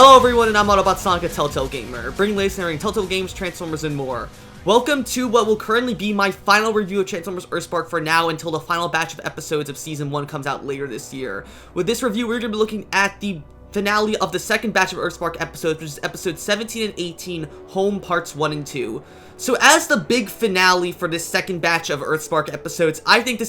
Hello everyone, and I'm Autobot Sonic, a Telltale Gamer, bringing latest and Telltale games, Transformers, and more. Welcome to what will currently be my final review of Transformers EarthSpark for now until the final batch of episodes of Season 1 comes out later this year. With this review, we're going to be looking at the finale of the second batch of EarthSpark episodes, which is episodes 17 and 18, Home Parts 1 and 2. So as the big finale for this second batch of EarthSpark episodes, I think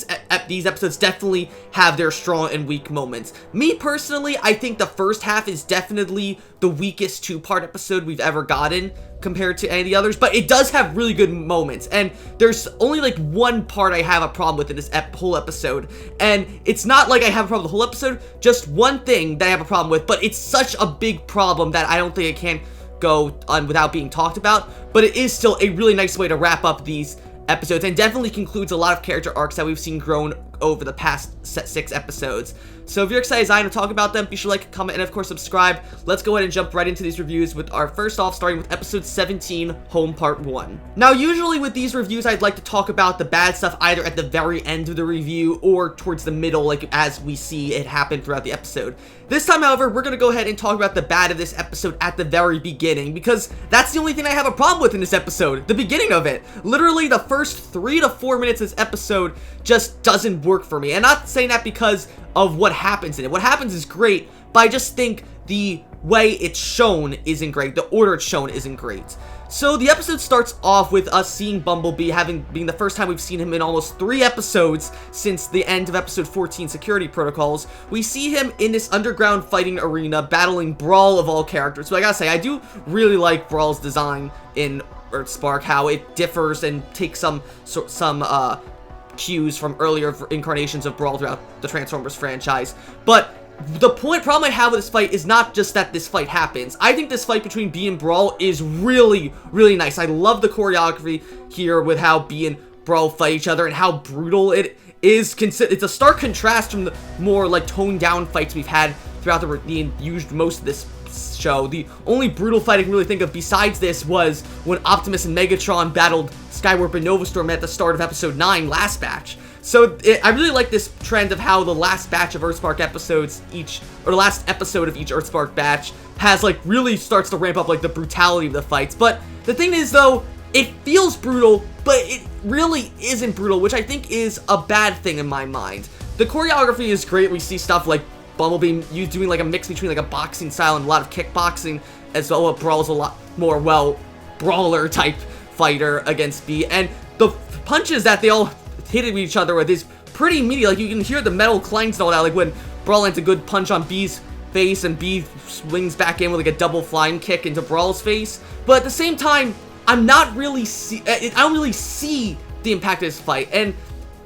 these episodes definitely have their strong and weak moments. Me personally, I think the first half is definitely the weakest two-part episode we've ever gotten compared to any of the others, but it does have really good moments, and there's only like one part I have a problem with in this whole episode, and it's not like I have a problem with the whole episode, just one thing that I have a problem with, but it's such a big problem that I don't think it can go on without being talked about, but it is still a really nice way to wrap up these episodes, and definitely concludes a lot of character arcs that we've seen grown over the past 6 episodes. So if you're excited as I am to talk about them, be sure to like, comment, and of course subscribe. Let's go ahead and jump right into these reviews with our first off, starting with episode 17, Home Part 1. Now, usually with these reviews, I'd like to talk about the bad stuff either at the very end of the review or towards the middle, like as we see it happen throughout the episode. This time, however, we're going to go ahead and talk about the bad of this episode at the very beginning, because that's the only thing I have a problem with in this episode, the beginning of it. Literally, the first 3 to 4 minutes of this episode just doesn't work for me. And I'm not saying that because of what happens in it. What happens is great, but I just think the way it's shown isn't great. The order it's shown isn't great. So the episode starts off with us seeing Bumblebee being the first time we've seen him in almost 3 episodes since the end of episode 14, Security Protocols. We see him in this underground fighting arena battling Brawl of all characters. So I gotta say, I do really like Brawl's design in EarthSpark, how it differs and takes some cues from earlier incarnations of Brawl throughout the Transformers franchise. But the problem I have with this fight is not just that this fight happens. I think this fight between Bee and Brawl is really, really nice. I love the choreography here with how Bee and Brawl fight each other and how brutal it is. It's a stark contrast from the more like toned down fights we've had throughout most of this show. The only brutal fight I can really think of besides this was when Optimus and Megatron battled Skywarp and Novastorm at the start of episode 9, last batch. So I really like this trend of how the last batch of EarthSpark episodes the last episode of each EarthSpark batch has like really starts to ramp up like the brutality of the fights. But the thing is though, it feels brutal, but it really isn't brutal, which I think is a bad thing in my mind. The choreography is great. We see stuff like Bumblebee doing like a mix between like a boxing style and a lot of kickboxing, as well as Brawl's a lot more, brawler type fighter against Bee, and the punches that they all hit at each other with is pretty meaty. Like you can hear the metal clangs and all that, like when Brawl lands a good punch on Bee's face and Bee swings back in with like a double flying kick into Brawl's face. But at the same time, I don't really see the impact of this fight, and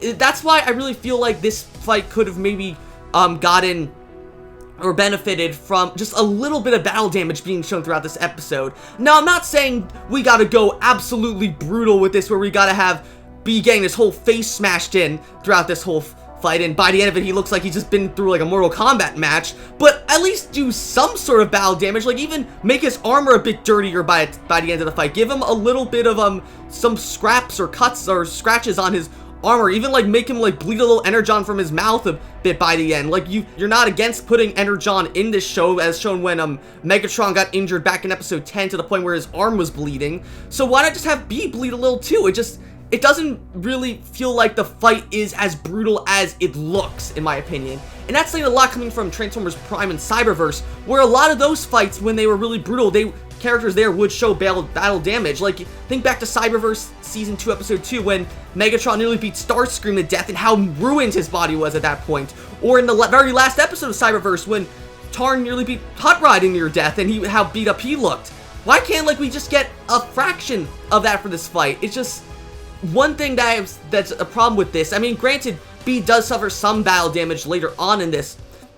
that's why I really feel like this fight could have maybe gotten or benefited from just a little bit of battle damage being shown throughout this episode. Now, I'm not saying we gotta go absolutely brutal with this, where we gotta have Bee getting his whole face smashed in throughout this whole fight, and by the end of it, he looks like he's just been through like a Mortal Kombat match, but at least do some sort of battle damage, like even make his armor a bit dirtier by the end of the fight. Give him a little bit of some scraps or cuts or scratches on his armor, even like make him like bleed a little energon from his mouth a bit by the end. Like you're not against putting energon in this show, as shown when Megatron got injured back in episode 10 to the point where his arm was bleeding. So why not just have Bee bleed a little too? It doesn't really feel like the fight is as brutal as it looks, in my opinion. And that's saying a lot coming from Transformers Prime and Cyberverse, where a lot of those fights, when they were really brutal, characters there would show battle damage. Like, think back to Cyberverse Season 2, Episode 2, when Megatron nearly beat Starscream to death and how ruined his body was at that point. Or in the very last episode of Cyberverse, when Tarn nearly beat Hot Rod to near death and how beat up he looked. Why can't, we just get a fraction of that for this fight? It's just one thing that's a problem with this. I mean, granted, Bee does suffer some battle damage later on in this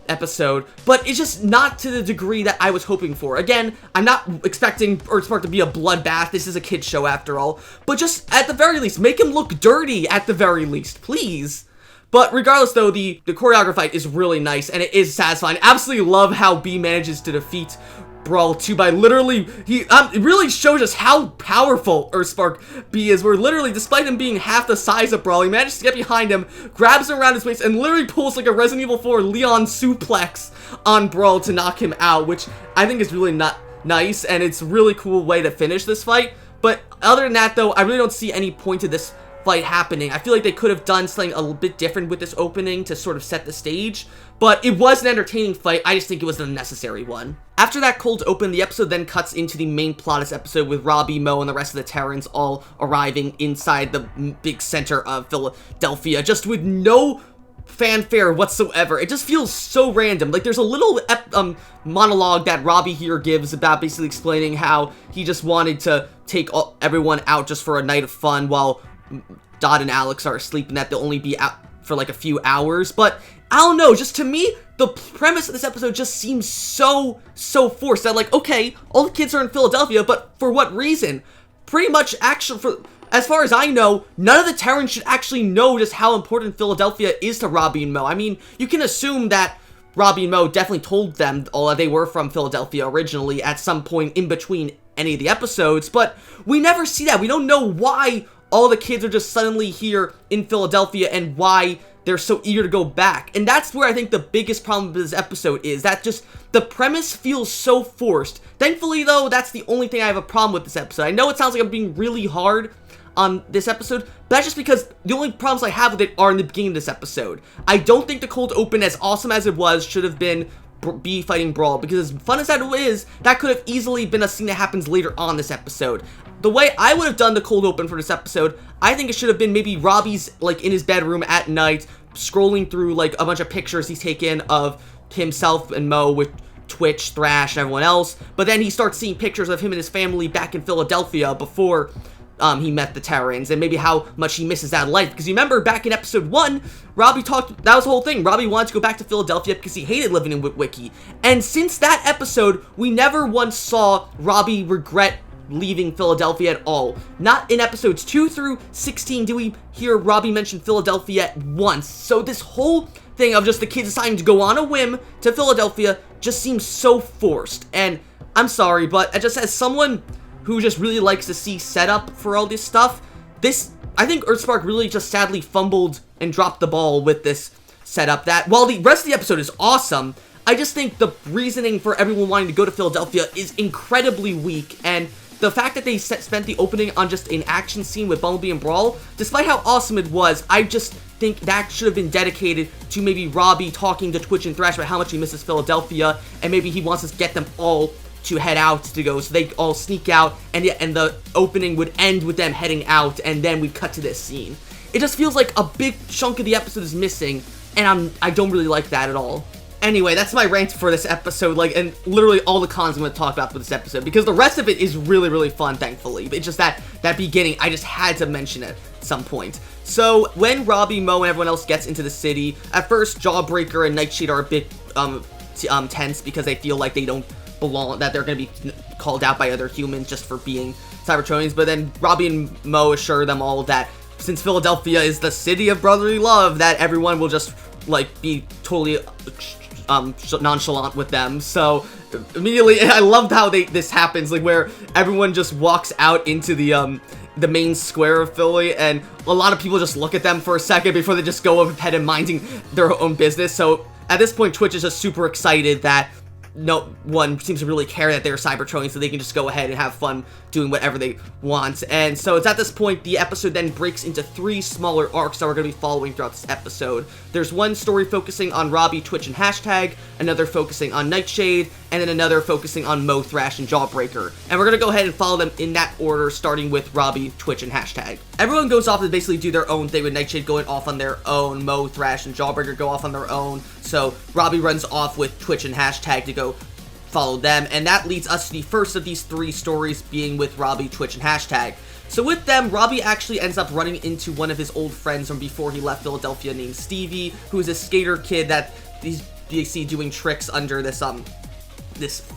episode, but it's just not to the degree that I was hoping for. Again, I'm not expecting EarthSpark to be a bloodbath. This is a kid's show after all. But just at the very least, make him look dirty at the very least, please. But regardless though, the choreography fight is really nice and it is satisfying. Absolutely love how Bee manages to defeat Brawl 2 by literally, it really shows us how powerful EarthSpark B is, where literally, despite him being half the size of Brawl, he manages to get behind him, grabs him around his waist, and literally pulls like a Resident Evil 4 Leon suplex on Brawl to knock him out, which I think is really not nice, and it's a really cool way to finish this fight. But other than that, though, I really don't see any point to this fight happening. I feel like they could have done something a little bit different with this opening to sort of set the stage, but it was an entertaining fight. I just think it was an unnecessary one. After that cold open, the episode then cuts into the main plot of this episode with Robby, Mo, and the rest of the Terrans all arriving inside the big center of Philadelphia, just with no fanfare whatsoever. It just feels so random. Like, there's a little monologue that Robby here gives about basically explaining how he just wanted to take everyone out just for a night of fun while Dot and Alex are asleep, and that they'll only be out for like a few hours. But I don't know, just to me, the premise of this episode just seems so forced. That like, okay, all the kids are in Philadelphia, but for what reason? Pretty much, actually, as far as I know, none of the Terrans should actually know just how important Philadelphia is to Robby and Mo. I mean, you can assume that Robby and Mo definitely told them all that they were from Philadelphia originally at some point in between any of the episodes, but we never see that. We don't know why all the kids are just suddenly here in Philadelphia and why they're so eager to go back. And that's where I think the biggest problem with this episode is, that just the premise feels so forced. Thankfully, though, that's the only thing I have a problem with this episode. I know it sounds like I'm being really hard on this episode, but that's just because the only problems I have with it are in the beginning of this episode. I don't think the cold open, as awesome as it was, should have been B fighting Brawl, because as fun as that is, that could have easily been a scene that happens later on this episode. The way I would have done the cold open for this episode, I think it should have been maybe Robby's like in his bedroom at night, scrolling through like a bunch of pictures he's taken of himself and Mo with Twitch, Thrash, and everyone else, but then he starts seeing pictures of him and his family back in Philadelphia before he met the Terrans, and maybe how much he misses that life. Because you remember back in episode 1, Robby talked, that was the whole thing. Robby wanted to go back to Philadelphia because he hated living in Witwicky. And since that episode, we never once saw Robby regret leaving Philadelphia at all. Not in episodes 2 through 16 do we hear Robby mention Philadelphia once. So this whole thing of just the kids deciding to go on a whim to Philadelphia just seems so forced. And I'm sorry, but just as someone who just really likes to see setup for all this stuff, I think EarthSpark really just sadly fumbled and dropped the ball with this setup. That while the rest of the episode is awesome, I just think the reasoning for everyone wanting to go to Philadelphia is incredibly weak, and the fact that they spent the opening on just an action scene with Bumblebee and Brawl, despite how awesome it was, I just think that should have been dedicated to maybe Robby talking to Twitch and Thrash about how much he misses Philadelphia, and maybe he wants to get them all to head out to go, so they all sneak out, and the opening would end with them heading out, and then we'd cut to this scene. It just feels like a big chunk of the episode is missing, and I don't really like that at all. Anyway, that's my rant for this episode, like, and literally all the cons I'm going to talk about for this episode, because the rest of it is really fun, thankfully. But it's just that beginning, I just had to mention it at some point. So, when Robby, Mo, and everyone else gets into the city, at first, Jawbreaker and Nightshade are a bit, tense, because they feel like they don't belong, that they're going to be called out by other humans just for being Cybertronians. But then Robby and Mo assure them all that since Philadelphia is the city of brotherly love, that everyone will just, like, be totally nonchalant with them. So immediately, I loved how this happens, like where everyone just walks out into the main square of Philly, and a lot of people just look at them for a second before they just go ahead and minding their own business. So at this point, Twitch is just super excited that no one seems to really care that they're Cybertronians, so they can just go ahead and have fun doing whatever they want. And so it's at this point the episode then breaks into 3 smaller arcs that we're going to be following throughout this episode. There's one story focusing on Robby, Twitch, and Hashtag, another focusing on Nightshade, and then another focusing on Mo, Thrash, and Jawbreaker. And we're going to go ahead and follow them in that order, starting with Robby, Twitch, and Hashtag. Everyone goes off to basically do their own thing, with Nightshade going off on their own, Mo, Thrash, and Jawbreaker go off on their own. So Robby runs off with Twitch and Hashtag to go follow them, and that leads us to the first of these 3 stories being with Robby, Twitch, and Hashtag. So with them, Robby actually ends up running into one of his old friends from before he left Philadelphia named Stevie, who's a skater kid that you see doing tricks under this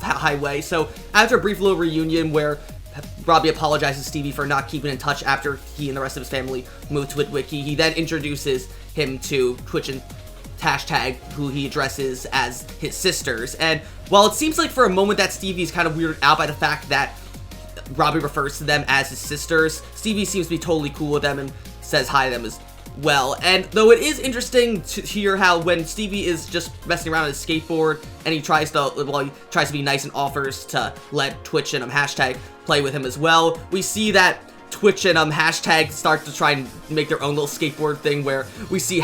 highway. So after a brief little reunion where Robby apologizes to Stevie for not keeping in touch after he and the rest of his family moved to Witwicky, he then introduces him to Twitch and hashtag, who he addresses as his sisters. And while it seems like for a moment that Stevie's kind of weirded out by the fact that Robby refers to them as his sisters, Stevie seems to be totally cool with them and says hi to them as well. And though it is interesting to hear how when Stevie is just messing around with his skateboard and he tries to be nice and offers to let Twitch and hashtag play with him as well, we see that Twitch and hashtag start to try and make their own little skateboard thing where we see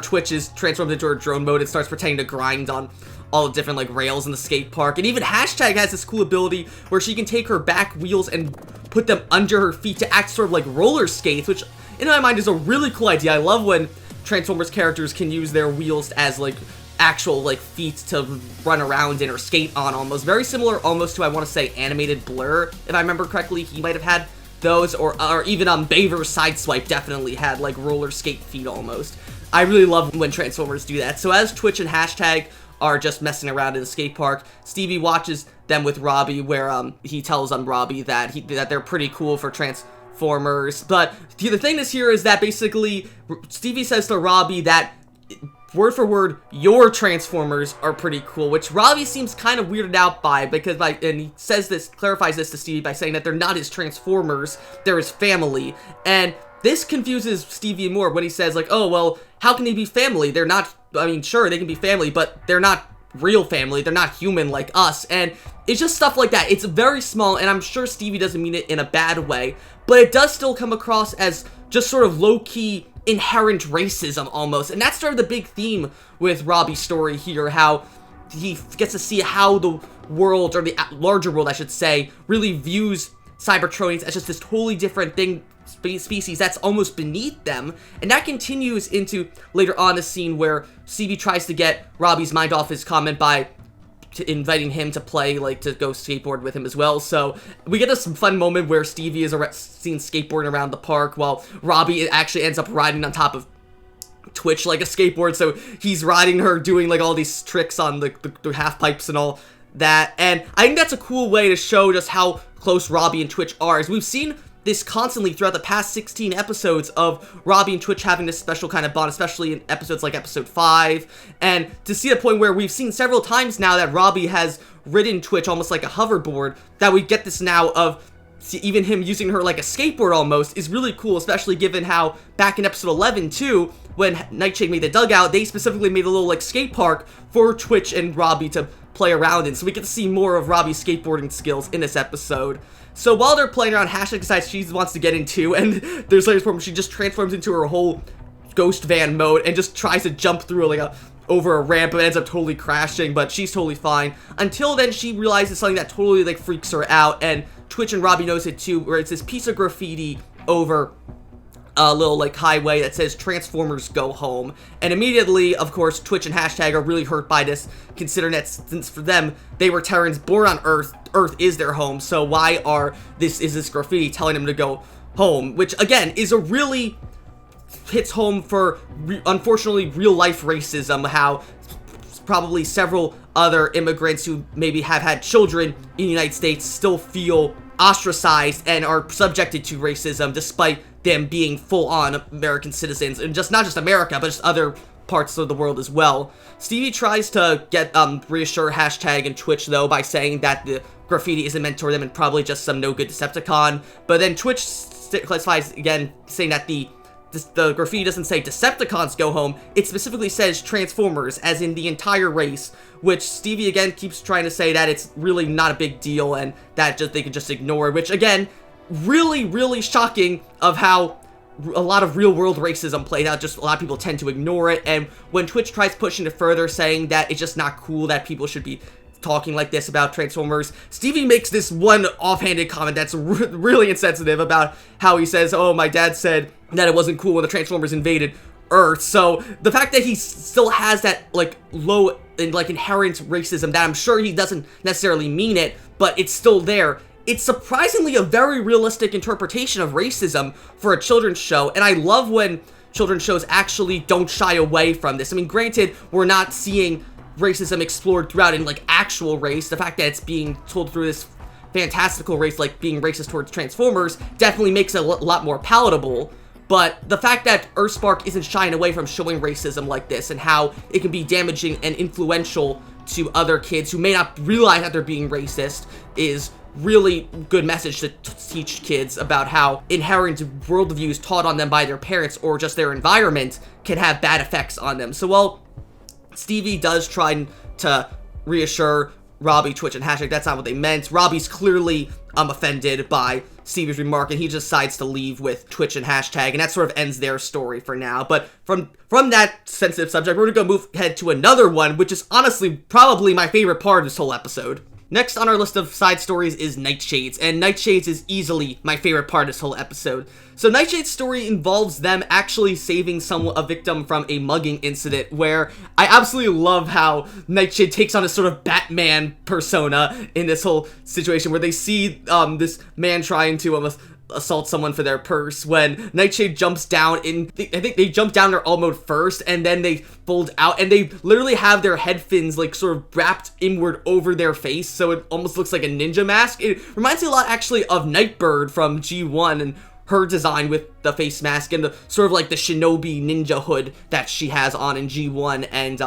Twitch is transformed into a drone mode and starts pretending to grind on all the different like rails in the skate park. And even hashtag has this cool ability where she can take her back wheels and put them under her feet to act sort of like roller skates, which in my mind is a really cool idea. I love when Transformers characters can use their wheels as like actual like feet to run around in or skate on, almost very similar almost to, I want to say, animated Blur, if I remember correctly. He might have had those, or even Baver's Sideswipe definitely had like roller skate feet almost. I really love when Transformers do that. So as Twitch and hashtag are just messing around in the skate park, Stevie watches them with Robby, where he tells Robby that they're pretty cool for Transformers. But the thing here is that basically Stevie says to Robby that, word for word, your Transformers are pretty cool, which Robby seems kind of weirded out by, and he clarifies this to Stevie by saying that they're not his Transformers, they're his family. And this confuses Stevie more when he says like, oh, well, how can they be family? They're not, I mean, sure, they can be family, but they're not real family, they're not human like us. And it's just stuff like that. It's very small, and I'm sure Stevie doesn't mean it in a bad way, but it does still come across as just sort of low-key inherent racism almost. And that's sort of the big theme with Robby's story here, how he gets to see how the world, or the larger world I should say, really views Cybertronians as just this totally different thing, species that's almost beneath them. And that continues into later on a scene where Stevie tries to get Robby's mind off his comment by inviting him to play, like, to go skateboard with him as well. So we get some fun moment where Stevie is seen skateboarding around the park while Robby actually ends up riding on top of Twitch like a skateboard. So he's riding her, doing like all these tricks on the half pipes and all that. And I think that's a cool way to show just how close Robby and Twitch are, as we've seen this constantly throughout the past 16 episodes of Robby and Twitch having this special kind of bond, especially in episodes like episode 5, and to see a point where we've seen several times now that Robby has ridden Twitch almost like a hoverboard, that we get this now of even him using her like a skateboard almost, is really cool, especially given how back in episode 11 too, when Nightshade made the dugout, they specifically made a little like skate park for Twitch and Robby to play around in, so we get to see more of Robby's skateboarding skills in this episode. So while they're playing around, hashtag decides she wants to get into, and there's later where she just transforms into her whole ghost van mode and just tries to jump through like over a ramp, and ends up totally crashing, but she's totally fine. Until then, she realizes something that totally like freaks her out, and Twitch and Robby notice it too, where it's this piece of graffiti over a little like highway that says Transformers go home. And immediately, of course, Twitch and hashtag are really hurt by this, considering that since for them they were Terrans born on Earth is their home, so why is this graffiti telling them to go home? Which again is a really hits home for unfortunately real life racism, how probably several other immigrants who maybe have had children in the United States still feel ostracized and are subjected to racism despite them being full-on American citizens, and just not just America, but just other parts of the world as well. Stevie tries to get reassure hashtag and Twitch though by saying that the graffiti isn't meant toward them and probably just some no-good Decepticon, but then Twitch classifies again, saying that the graffiti doesn't say Decepticons go home, it specifically says Transformers, as in the entire race, which Stevie again keeps trying to say that it's really not a big deal and that they can just ignore it, which again, really shocking of how a lot of real-world racism played out. Just a lot of people tend to ignore it, and when Twitch tries pushing it further, saying that it's just not cool that people should be talking like this about Transformers, Stevie makes this one offhanded comment that's really insensitive about how he says, oh, my dad said that it wasn't cool when the Transformers invaded Earth. So the fact that he still has that like low and like inherent racism, that I'm sure he doesn't necessarily mean it, but it's still there. It's surprisingly a very realistic interpretation of racism for a children's show, and I love when children's shows actually don't shy away from this. I mean, granted, we're not seeing racism explored throughout in like actual race. The fact that it's being told through this fantastical race, like being racist towards Transformers, definitely makes it a lot more palatable. but the fact that EarthSpark isn't shying away from showing racism like this and how it can be damaging and influential to other kids who may not realize that they're being racist is really good message to teach kids about how inherent worldviews taught on them by their parents or just their environment can have bad effects on them. So while Stevie does try to reassure Robby, Twitch, and Hashtag that's not what they meant, Robby's clearly offended by Stevie's remark, and he decides to leave with Twitch and Hashtag, and that sort of ends their story for now. But from that sensitive subject, we're gonna go head to another one, which is honestly probably my favorite part of this whole episode. Next on our list of side stories is Nightshades, and Nightshades is easily my favorite part of this whole episode. So Nightshade's story involves them actually saving a victim from a mugging incident, where I absolutely love how Nightshade takes on this sort of Batman persona in this whole situation, where they see this man trying to assault someone for their purse, when Nightshade jumps down I think they jump down their all mode first, and then they fold out, and they literally have their head fins like sort of wrapped inward over their face, so it almost looks like a ninja mask. It reminds me a lot actually of Nightbird from G1 and her design with the face mask and the sort of like the shinobi ninja hood that she has on in G1 and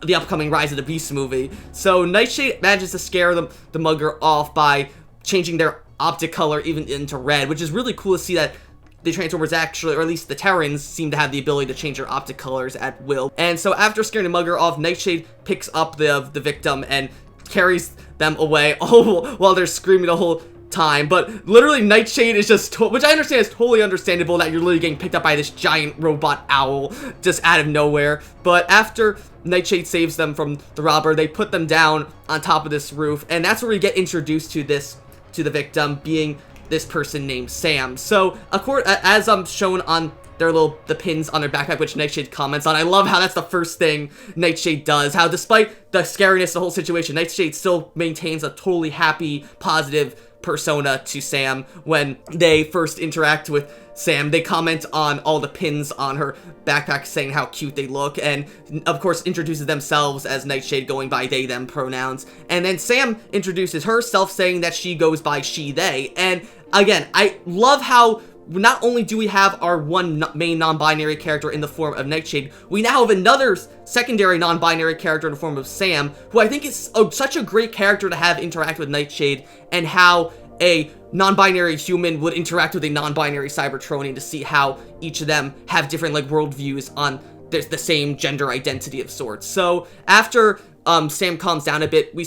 the upcoming Rise of the Beast movie. So Nightshade manages to scare the mugger off by changing their optic color even into red, which is really cool to see that the Transformers actually, or at least the Terrans, seem to have the ability to change their optic colors at will. And so after scaring the mugger off, Nightshade picks up the victim and carries them away all while they're screaming the whole time. But literally Nightshade is just, which I understand is totally understandable that you're literally getting picked up by this giant robot owl just out of nowhere. But after Nightshade saves them from the robber, they put them down on top of this roof, and that's where we get introduced to the victim being this person named Sam. So, as shown on the pins on their backpack, which Nightshade comments on, I love how that's the first thing Nightshade does. How despite the scariness of the whole situation, Nightshade still maintains a totally happy, positive persona to Sam. When they first interact with Sam, they comment on all the pins on her backpack saying how cute they look, and of course introduces themselves as Nightshade, going by they them pronouns. And then Sam introduces herself saying that she goes by she they. And again, I love how not only do we have our one main non-binary character in the form of Nightshade, we now have another secondary non-binary character in the form of Sam, who I think is such a great character to have interact with Nightshade, and how a non-binary human would interact with a non-binary Cybertronian to see how each of them have different worldviews on the same gender identity of sorts. So after Sam calms down a bit, we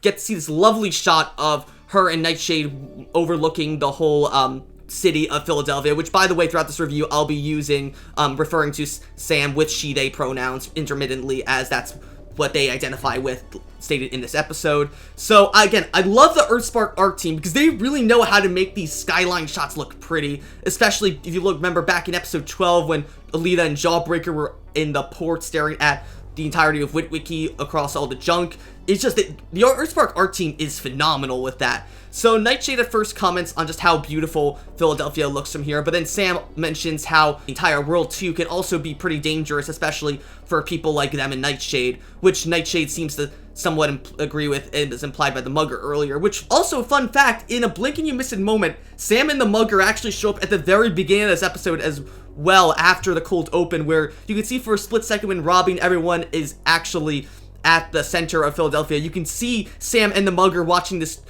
get to see this lovely shot of her and Nightshade overlooking the whole city of Philadelphia, which, by the way, throughout this review I'll be using referring to Sam with she they pronouns intermittently, as that's what they identify with, stated in this episode. So again, I love the EarthSpark art team because they really know how to make these skyline shots look pretty, especially if you remember back in episode 12 when Alita and Jawbreaker were in the port staring at the entirety of Witwicky across all the junk. It's just that the EarthSpark art team is phenomenal with that. So Nightshade at first comments on just how beautiful Philadelphia looks from here, but then Sam mentions how the entire world too can also be pretty dangerous, especially for people like them and Nightshade, which Nightshade seems to somewhat agree with, and is implied by the mugger earlier. Which also, fun fact, in a blink and you miss it moment, Sam and the mugger actually show up at the very beginning of this episode as well, after the cold open, where you can see for a split second when Robby and everyone is actually at the center of Philadelphia, you can see Sam and the mugger watching this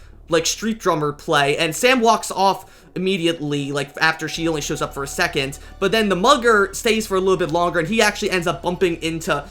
street drummer play, and Sam walks off immediately, after she only shows up for a second, but then the mugger stays for a little bit longer, and he actually ends up bumping into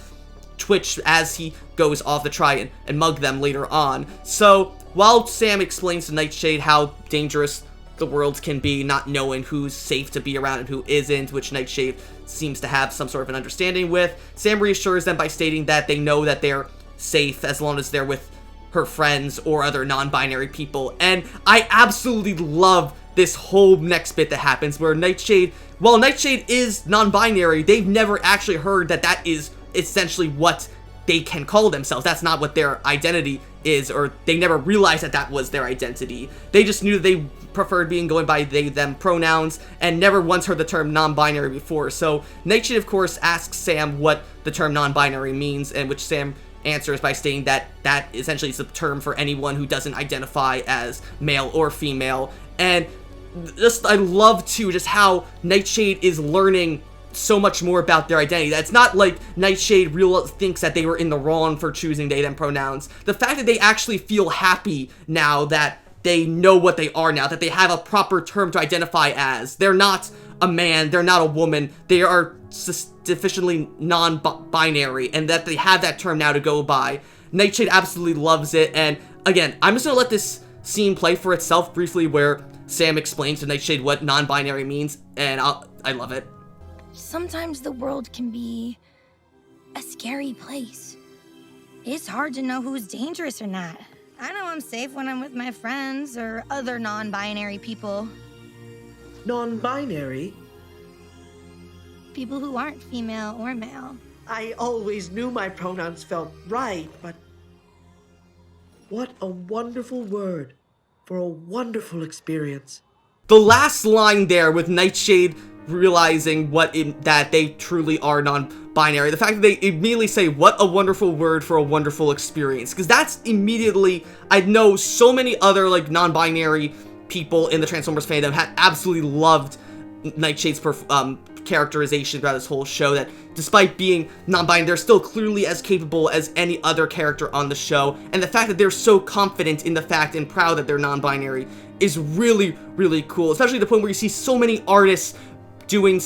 Twitch as he goes off to try and mug them later on. So while Sam explains to Nightshade how dangerous the world can be, not knowing who's safe to be around and who isn't, which Nightshade seems to have some sort of an understanding with, Sam reassures them by stating that they know that they're safe as long as they're with her friends or other non-binary people. And I absolutely love this whole next bit that happens, where while Nightshade is non-binary, they've never actually heard that is essentially what they can call themselves. That's not what their identity is, or they never realized that was their identity. They just knew they preferred going by they them pronouns, and never once heard the term non-binary before. So Nightshade, of course, asks Sam what the term non-binary means, and which Sam answers by stating that essentially is a term for anyone who doesn't identify as male or female. And I love too just how Nightshade is learning so much more about their identity. That's not like Nightshade thinks that they were in the wrong for choosing they them pronouns. The fact that they actually feel happy now that they know what they are now, that they have a proper term to identify as. They're not a man, they're not a woman, they are sufficiently non-binary, and that they have that term now to go by. Nightshade absolutely loves it, and again, I'm just gonna let this scene play for itself briefly where Sam explains to Nightshade what non-binary means, and I love it. Sometimes the world can be a scary place. It's hard to know who's dangerous or not. I know I'm safe when I'm with my friends or other non-binary people. Non-binary? People who aren't female or male. I always knew my pronouns felt right, but what a wonderful word for a wonderful experience. The last line there with Nightshade realizing that they truly are non-binary. The fact that they immediately say, what a wonderful word for a wonderful experience. Because that's immediately, I know so many other like non-binary people in the Transformers fandom have absolutely loved Nightshade's characterization throughout this whole show, that despite being non-binary, they're still clearly as capable as any other character on the show, and the fact that they're so confident in the fact and proud that they're non-binary is really, really cool, especially the point where you see so many artists doing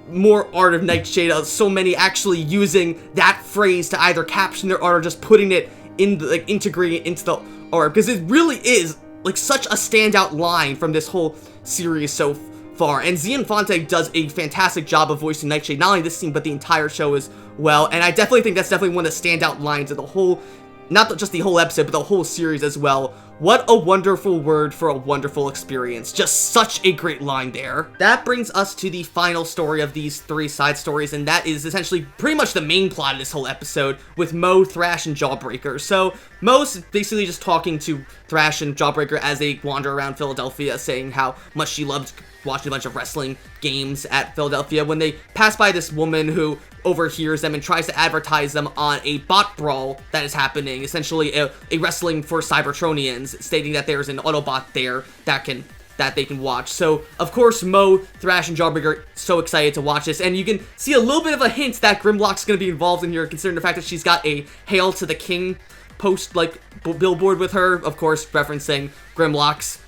more art of Nightshade, so many actually using that phrase to either caption their art or just putting it in the, like, integrating it into the art, because it really is like such a standout line from this whole series so far. And Xi Infante does a fantastic job of voicing Nightshade, not only this scene but the entire show as well, and I definitely think that's definitely one of the standout lines of the whole, not just the whole episode, but the whole series as well. What a wonderful word for a wonderful experience. Just such a great line there. That brings us to the final story of these 3 side stories, and that is essentially pretty much the main plot of this whole episode, with Mo, Thrash, and Jawbreaker. So Mo's basically just talking to Thrash and Jawbreaker as they wander around Philadelphia, saying how much she loved watching a bunch of wrestling games at Philadelphia, when they pass by this woman who overhears them and tries to advertise them on a bot brawl that is happening, essentially a wrestling for Cybertronians, stating that there's an Autobot there that they can watch. So of course Mo, Thrash, and Jawbreaker are so excited to watch this, and you can see a little bit of a hint that Grimlock's going to be involved in here, considering the fact that she's got a Hail to the King post, like, billboard with her, of course referencing Grimlock's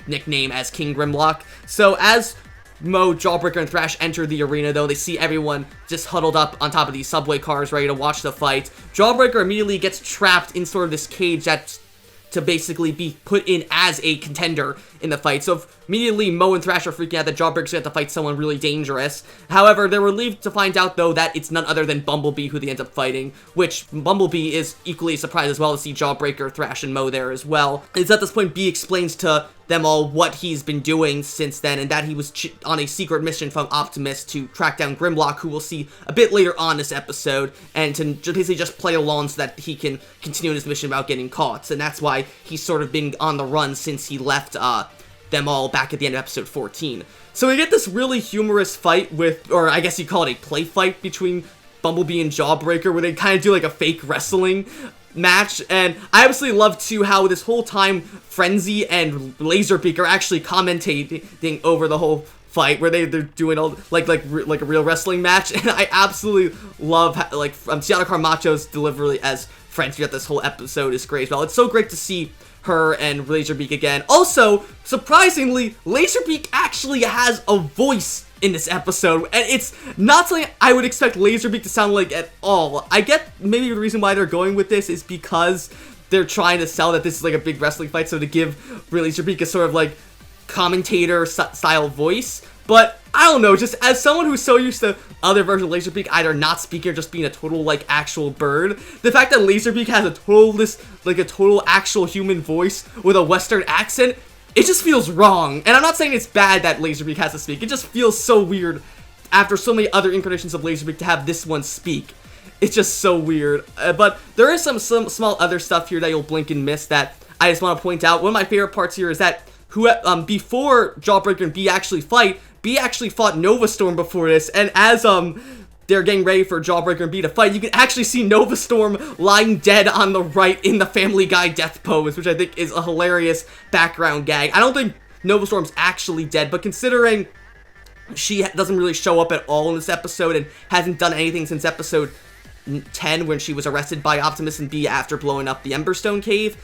nickname as King Grimlock. So as Mo, Jawbreaker, and Thrash enter the arena, though, they see everyone just huddled up on top of these subway cars ready to watch the fight. Jawbreaker immediately gets trapped in sort of this cage that's to basically be put in as a contender in the fight. So immediately Mo and Thrash are freaking out that Jawbreaker's gonna have to fight someone really dangerous. However, they're relieved to find out, though, that it's none other than Bumblebee who they end up fighting, which Bumblebee is equally surprised as well to see Jawbreaker, Thrash, and Mo there as well. It's at this point B explains to them all what he's been doing since then, and that he was on a secret mission from Optimus to track down Grimlock, who we'll see a bit later on this episode, and to basically just play along so that he can continue his mission without getting caught. And that's why he's sort of been on the run since he left them all back at the end of episode 14. So we get this really humorous fight with, or I guess you call it a play fight between Bumblebee and Jawbreaker, where they kind of do like a fake wrestling match. And I absolutely love too how this whole time Frenzy and Laserbeak are actually commentating over the whole fight, where they're doing all like a real wrestling match. And I absolutely love Ciara Carmacho's delivery as Frenzy throughout this whole episode is great as well. It's so great to see her and Laserbeak again. Also, surprisingly, Laserbeak actually has a voice in this episode, and it's not something I would expect Laserbeak to sound like at all. I get maybe the reason why they're going with this is because they're trying to sell that this is like a big wrestling fight, so to give Laserbeak a sort of like commentator style voice. But I don't know, just as someone who's so used to other versions of Laserbeak either not speaking or just being a total like actual bird, the fact that Laserbeak has a total actual human voice with a Western accent, it just feels wrong. And I'm not saying it's bad that Laserbeak has to speak, it just feels so weird after so many other incarnations of Laserbeak to have this one speak. It's just so weird. But there is some small other stuff here that you'll blink and miss that I just want to point out. One of my favorite parts here is that before Jawbreaker and B actually fight, B actually fought Nova Storm before this, and as they're getting ready for Jawbreaker and B to fight, you can actually see Nova Storm lying dead on the right in the Family Guy death pose, which I think is a hilarious background gag. I don't think Nova Storm's actually dead, but considering she doesn't really show up at all in this episode and hasn't done anything since episode 10 when she was arrested by Optimus and Bee after blowing up the Emberstone cave,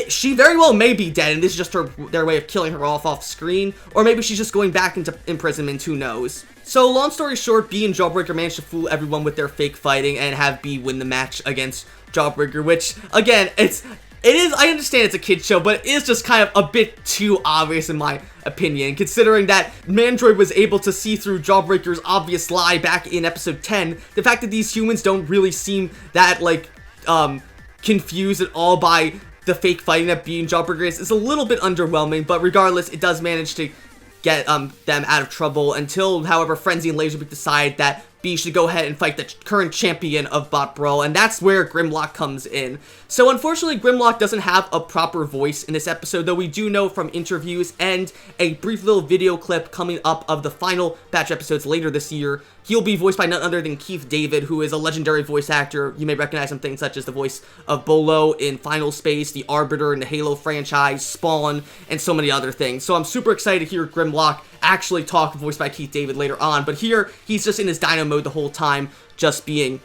she very well may be dead, and this is just their way of killing her off screen, or maybe she's just going back into imprisonment, who knows. So long story short, Bee and Jawbreaker managed to fool everyone with their fake fighting and have Bee win the match against Jawbreaker, which, again, it is, I understand it's a kid's show, but it is just kind of a bit too obvious in my opinion, considering that Mandroid was able to see through Jawbreaker's obvious lie back in episode 10. The fact that these humans don't really seem that, like, confused at all by the fake fighting that Bee and Jawbreaker is a little bit underwhelming, but regardless, it does manage to get them out of trouble until, however, Frenzy and Laserbeak decide that Bee should go ahead and fight the current champion of Bot Brawl, and that's where Grimlock comes in. So unfortunately, Grimlock doesn't have a proper voice in this episode, though we do know from interviews and a brief little video clip coming up of the final batch episodes later this year. He'll be voiced by none other than Keith David, who is a legendary voice actor. You may recognize him things such as the voice of Bolo in Final Space, the Arbiter in the Halo franchise, Spawn, and so many other things. So I'm super excited to hear Grimlock actually talk, voiced by Keith David later on, but here he's just in his dino mode the whole time, just being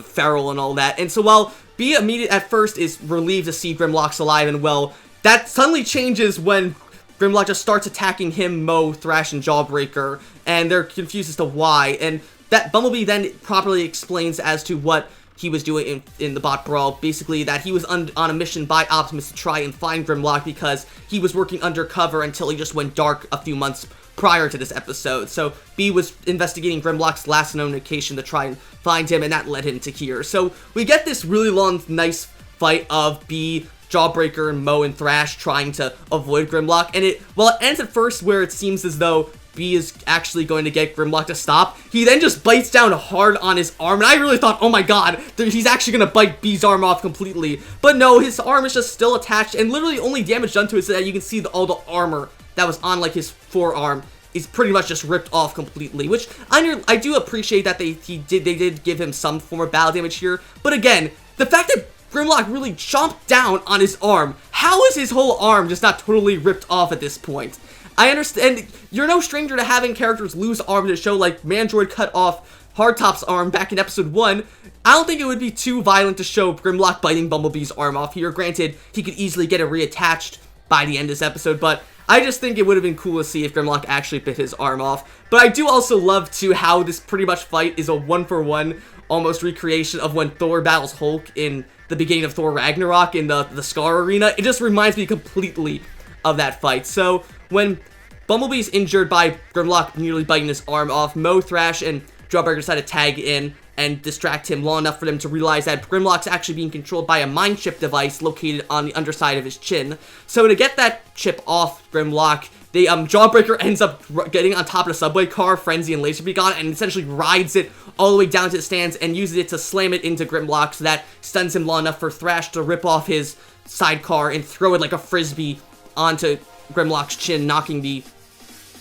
feral and all that. And so while Bee at first is relieved to see Grimlock's alive and well, that suddenly changes when Grimlock just starts attacking him, Mo, Thrash, and Jawbreaker, and they're confused as to why, and that Bumblebee then properly explains as to what he was doing in the Bot Brawl, basically that he was on a mission by Optimus to try and find Grimlock because he was working undercover until he just went dark a few months prior to this episode. So Bee was investigating Grimlock's last known location to try and find him, and that led him to here. So we get this really long, nice fight of Bee, Jawbreaker, and Mo and Thrash trying to avoid Grimlock, and while it ends at first where it seems as though Bee is actually going to get Grimlock to stop, he then just bites down hard on his arm, and I really thought, oh my god, he's actually going to bite Bee's arm off completely. But no, his arm is just still attached, and literally only damage done to it is that you can see all the armor that was on, like, his forearm is pretty much just ripped off completely, which I do appreciate that they did give him some form of battle damage here. But again, the fact that Grimlock really chomped down on his arm, how is his whole arm just not totally ripped off at this point? I understand, you're no stranger to having characters lose arms in a show, like Mandroid cut off Hardtop's arm back in episode 1. I don't think it would be too violent to show Grimlock biting Bumblebee's arm off here. Granted, he could easily get it reattached by the end of this episode, but I just think it would have been cool to see if Grimlock actually bit his arm off. But I do also love, too, how this pretty much fight is a one-for-one almost recreation of when Thor battles Hulk in the beginning of Thor Ragnarok in the Scar Arena. It just reminds me completely of that fight. So when Bumblebee's injured by Grimlock nearly biting his arm off, Mo, Thrash, and Jawbreaker decide to tag in and distract him long enough for them to realize that Grimlock's actually being controlled by a mind chip device located on the underside of his chin. So to get that chip off Grimlock, Jawbreaker ends up getting on top of the subway car, Frenzy and Laserbeak on it, and essentially rides it all the way down to the stands and uses it to slam it into Grimlock, so that stuns him long enough for Thrash to rip off his sidecar and throw it like a frisbee onto Grimlock's chin, knocking the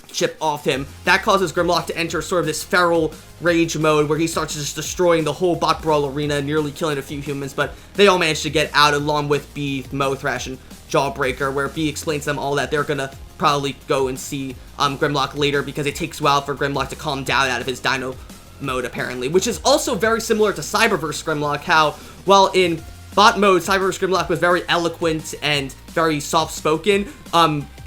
chip off him. That causes Grimlock to enter sort of this feral rage mode where he starts just destroying the whole Bot Brawl arena, nearly killing a few humans, but they all manage to get out along with Bee, Mo, Thrash, and Jawbreaker, where Bee explains to them all that they're gonna probably go and see Grimlock later because it takes a while for Grimlock to calm down out of his dino mode, apparently, which is also very similar to Cyberverse Grimlock, how while in Bot mode, Cyberverse Grimlock was very eloquent and very soft-spoken.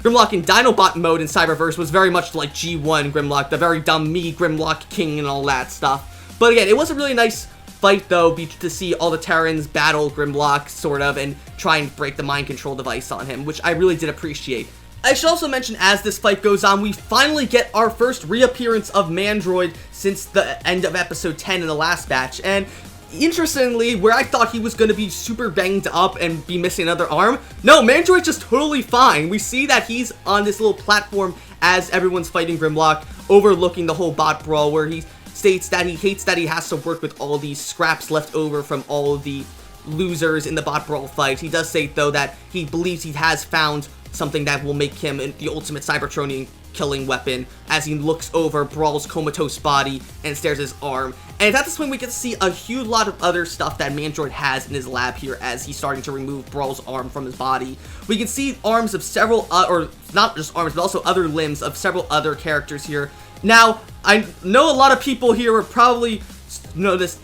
Grimlock in Dinobot mode in Cyberverse was very much like G1 Grimlock, the very dumb me Grimlock King and all that stuff. But again, it was a really nice fight, though, to see all the Terrans battle Grimlock, sort of, and try and break the mind control device on him, which I really did appreciate. I should also mention, as this fight goes on, we finally get our first reappearance of Mandroid since the end of episode 10 in the last batch, and interestingly, where I thought he was going to be super banged up and be missing another arm, no, Mandroid's just totally fine. We see that he's on this little platform as everyone's fighting Grimlock, overlooking the whole Bot Brawl, where he states that he hates that he has to work with all these scraps left over from all of the losers in the Bot Brawl fight. He does say, though, that he believes he has found something that will make him the ultimate Cybertronian killing weapon as he looks over Brawl's comatose body and stares at his arm. And at this point, we get to see a huge lot of other stuff that Mandroid has in his lab here as he's starting to remove Brawl's arm from his body. We can see arms of several, or not just arms, but also other limbs of several other characters here. Now, I know a lot of people here were probably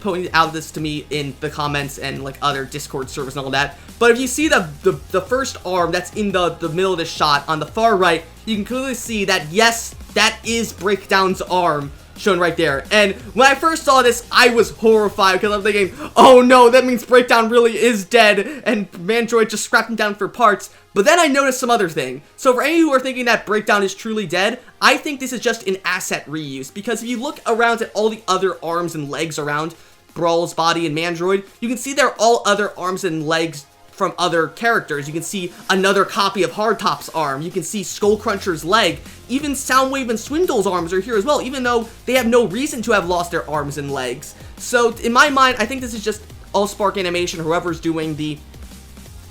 pointing out this to me in the comments and like other Discord servers and all that, but if you see the first arm that's in the middle of the shot on the far right, you can clearly see that yes, that is Breakdown's arm shown right there. And when I first saw this, I was horrified because I'm thinking, oh no, that means Breakdown really is dead and Mandroid just scrapped him down for parts. But then I noticed some other thing. So for any who are thinking that Breakdown is truly dead, I think this is just an asset reuse, because if you look around at all the other arms and legs around Brawl's body and Mandroid, you can see they're all other arms and legs from other characters. You can see another copy of Hardtop's arm, you can see Skullcruncher's leg, even Soundwave and Swindle's arms are here as well, even though they have no reason to have lost their arms and legs. So in my mind, I think this is just AllSpark Animation, whoever's doing the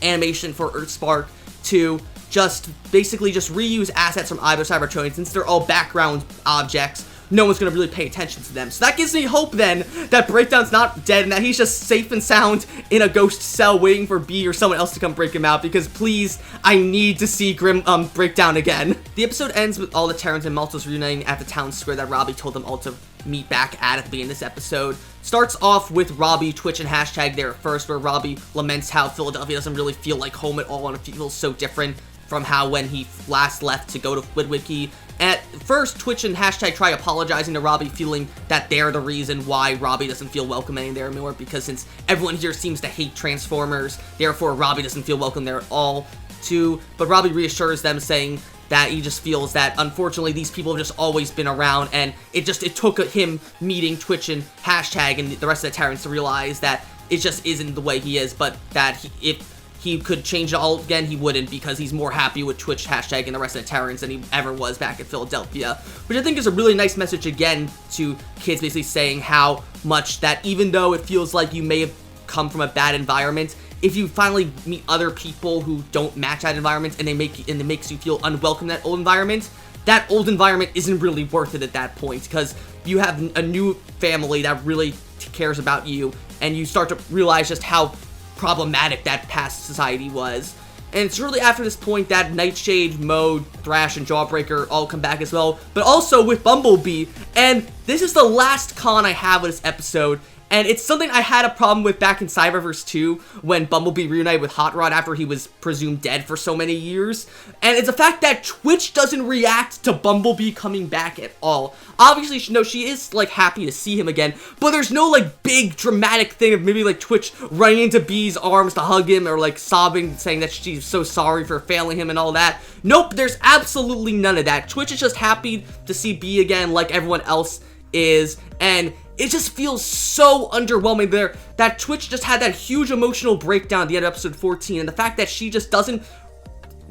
animation for EarthSpark, to just basically just reuse assets from either Cybertronian, since they're all background objects. No one's going to really pay attention to them. So that gives me hope then that Breakdown's not dead and that he's just safe and sound in a ghost cell waiting for B or someone else to come break him out, because please, I need to see Breakdown again. The episode ends with all the Terrans and Maltos reuniting at the town square that Robby told them all to meet back at the beginning of this episode. Starts off with Robby, Twitch, and Hashtag there first, where Robby laments how Philadelphia doesn't really feel like home at all and it feels so different from how when he last left to go to Witwicky. At first, Twitch and Hashtag try apologizing to Robby, feeling that they're the reason why Robby doesn't feel welcoming there anymore, because since everyone here seems to hate Transformers, therefore Robby doesn't feel welcome there at all, too. But Robby reassures them, saying that he just feels that, unfortunately, these people have just always been around, and it took him meeting Twitch and Hashtag and the rest of the Terrans to realize that it just isn't the way he is, but that if he could change it all again, he wouldn't, because he's more happy with Twitch, Hashtag, and the rest of the Terrans than he ever was back in Philadelphia. Which I think is a really nice message again to kids, basically saying how much that even though it feels like you may have come from a bad environment, if you finally meet other people who don't match that environment and it makes you feel unwelcome in that old environment, that old environment isn't really worth it at that point, because you have a new family that really cares about you, and you start to realize just how problematic that past society was. And it's really after this point that Nightshade, Mo, Thrash, and Jawbreaker all come back as well, but also with Bumblebee. And this is the last con I have with this episode, and it's something I had a problem with back in Cyberverse 2 when Bumblebee reunited with Hot Rod after he was presumed dead for so many years. And it's the fact that Twitch doesn't react to Bumblebee coming back at all. Obviously, she is, like, happy to see him again, but there's no, like, big dramatic thing of maybe, like, Twitch running into Bee's arms to hug him or, like, sobbing, saying that she's so sorry for failing him and all that. Nope, there's absolutely none of that. Twitch is just happy to see Bee again like everyone else is, and it just feels so underwhelming there that Twitch just had that huge emotional breakdown at the end of episode 14, and the fact that she just doesn't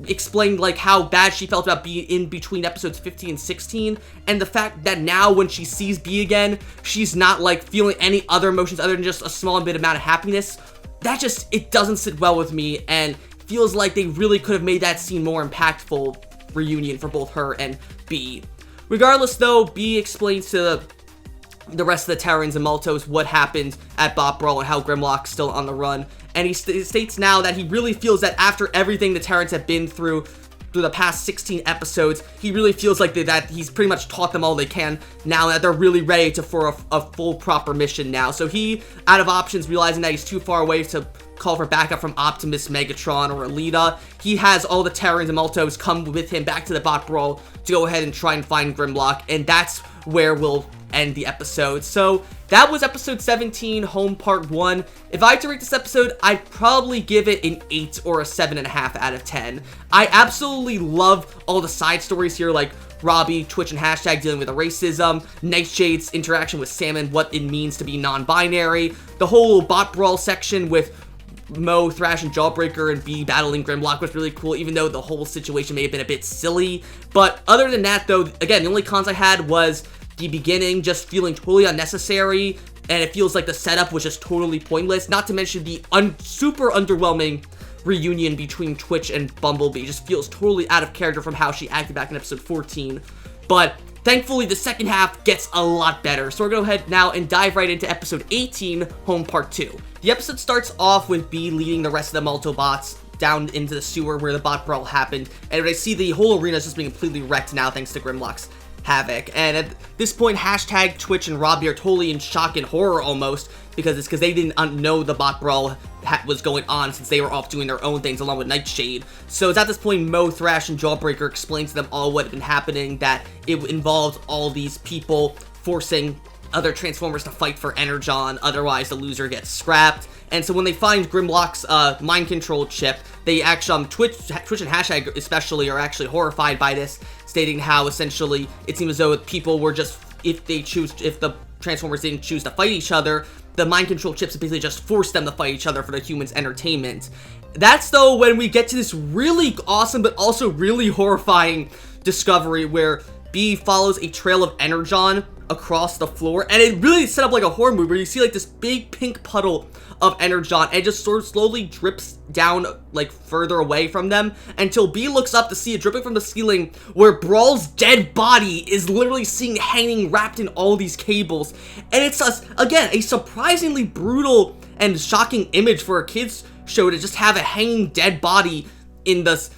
explain like how bad she felt about Bee in between episodes 15 and 16, and the fact that now when she sees Bee again, she's not like feeling any other emotions other than just a small bit amount of happiness. That just, it doesn't sit well with me, and feels like they really could have made that scene more impactful reunion for both her and Bee. Regardless though, Bee explains to the rest of the Terrans and Maltos what happened at Bot Brawl and how Grimlock's still on the run. And he states now that he really feels that after everything the Terrans have been through the past 16 episodes, he really feels like that he's pretty much taught them all they can now, that they're really ready for a full proper mission now. So he, out of options, realizing that he's too far away to call for backup from Optimus, Megatron, or Alita, he has all the Terrans and Maltos come with him back to the Bot Brawl to go ahead and try and find Grimlock, and that's where we'll end the episode. So that was episode 17, Home Part 1. If I had to rate this episode, I'd probably give it an 8 or a 7.5 out of 10. I absolutely love all the side stories here, like Robby, Twitch, and Hashtag dealing with the racism, Nightshade's interaction with Sam and what it means to be non-binary, the whole Bot Brawl section with Mo, Thrash, and Jawbreaker and Bee battling Grimlock was really cool, even though the whole situation may have been a bit silly. But other than that, though, again, the only cons I had was the beginning just feeling totally unnecessary, and it feels like the setup was just totally pointless, not to mention the super underwhelming reunion between Twitch and Bumblebee. Just feels totally out of character from how she acted back in episode 14. But thankfully, the second half gets a lot better. So we're going to go ahead now and dive right into episode 18, Home Part 2. The episode starts off with Bee leading the rest of the Autobots down into the sewer where the bot brawl happened. And I see the whole arena is just being completely wrecked now thanks to Grimlock's havoc. And at this point, hashtag Twitch and Robby are totally in shock and horror almost, because they didn't know the bot brawl was going on since they were off doing their own things along with Nightshade. So it's at this point Mo, Thrash, and Jawbreaker explain to them all what had been happening, that it involved all these people forcing other Transformers to fight for Energon, otherwise the loser gets scrapped. And so when they find Grimlock's mind control chip, they actually, Twitch and hashtag especially are actually horrified by this, stating how essentially it seems as though people were just, if the Transformers didn't choose to fight each other, the mind control chips basically just forced them to fight each other for the humans' entertainment. That's though when we get to this really awesome but also really horrifying discovery where Bee follows a trail of Energon across the floor, and it really set up like a horror movie where you see like this big pink puddle of Energon, and it just sort of slowly drips down like further away from them until Bee looks up to see it dripping from the ceiling where Brawl's dead body is literally seen hanging wrapped in all these cables. And it's again a surprisingly brutal and shocking image for a kids show to just have a hanging dead body in the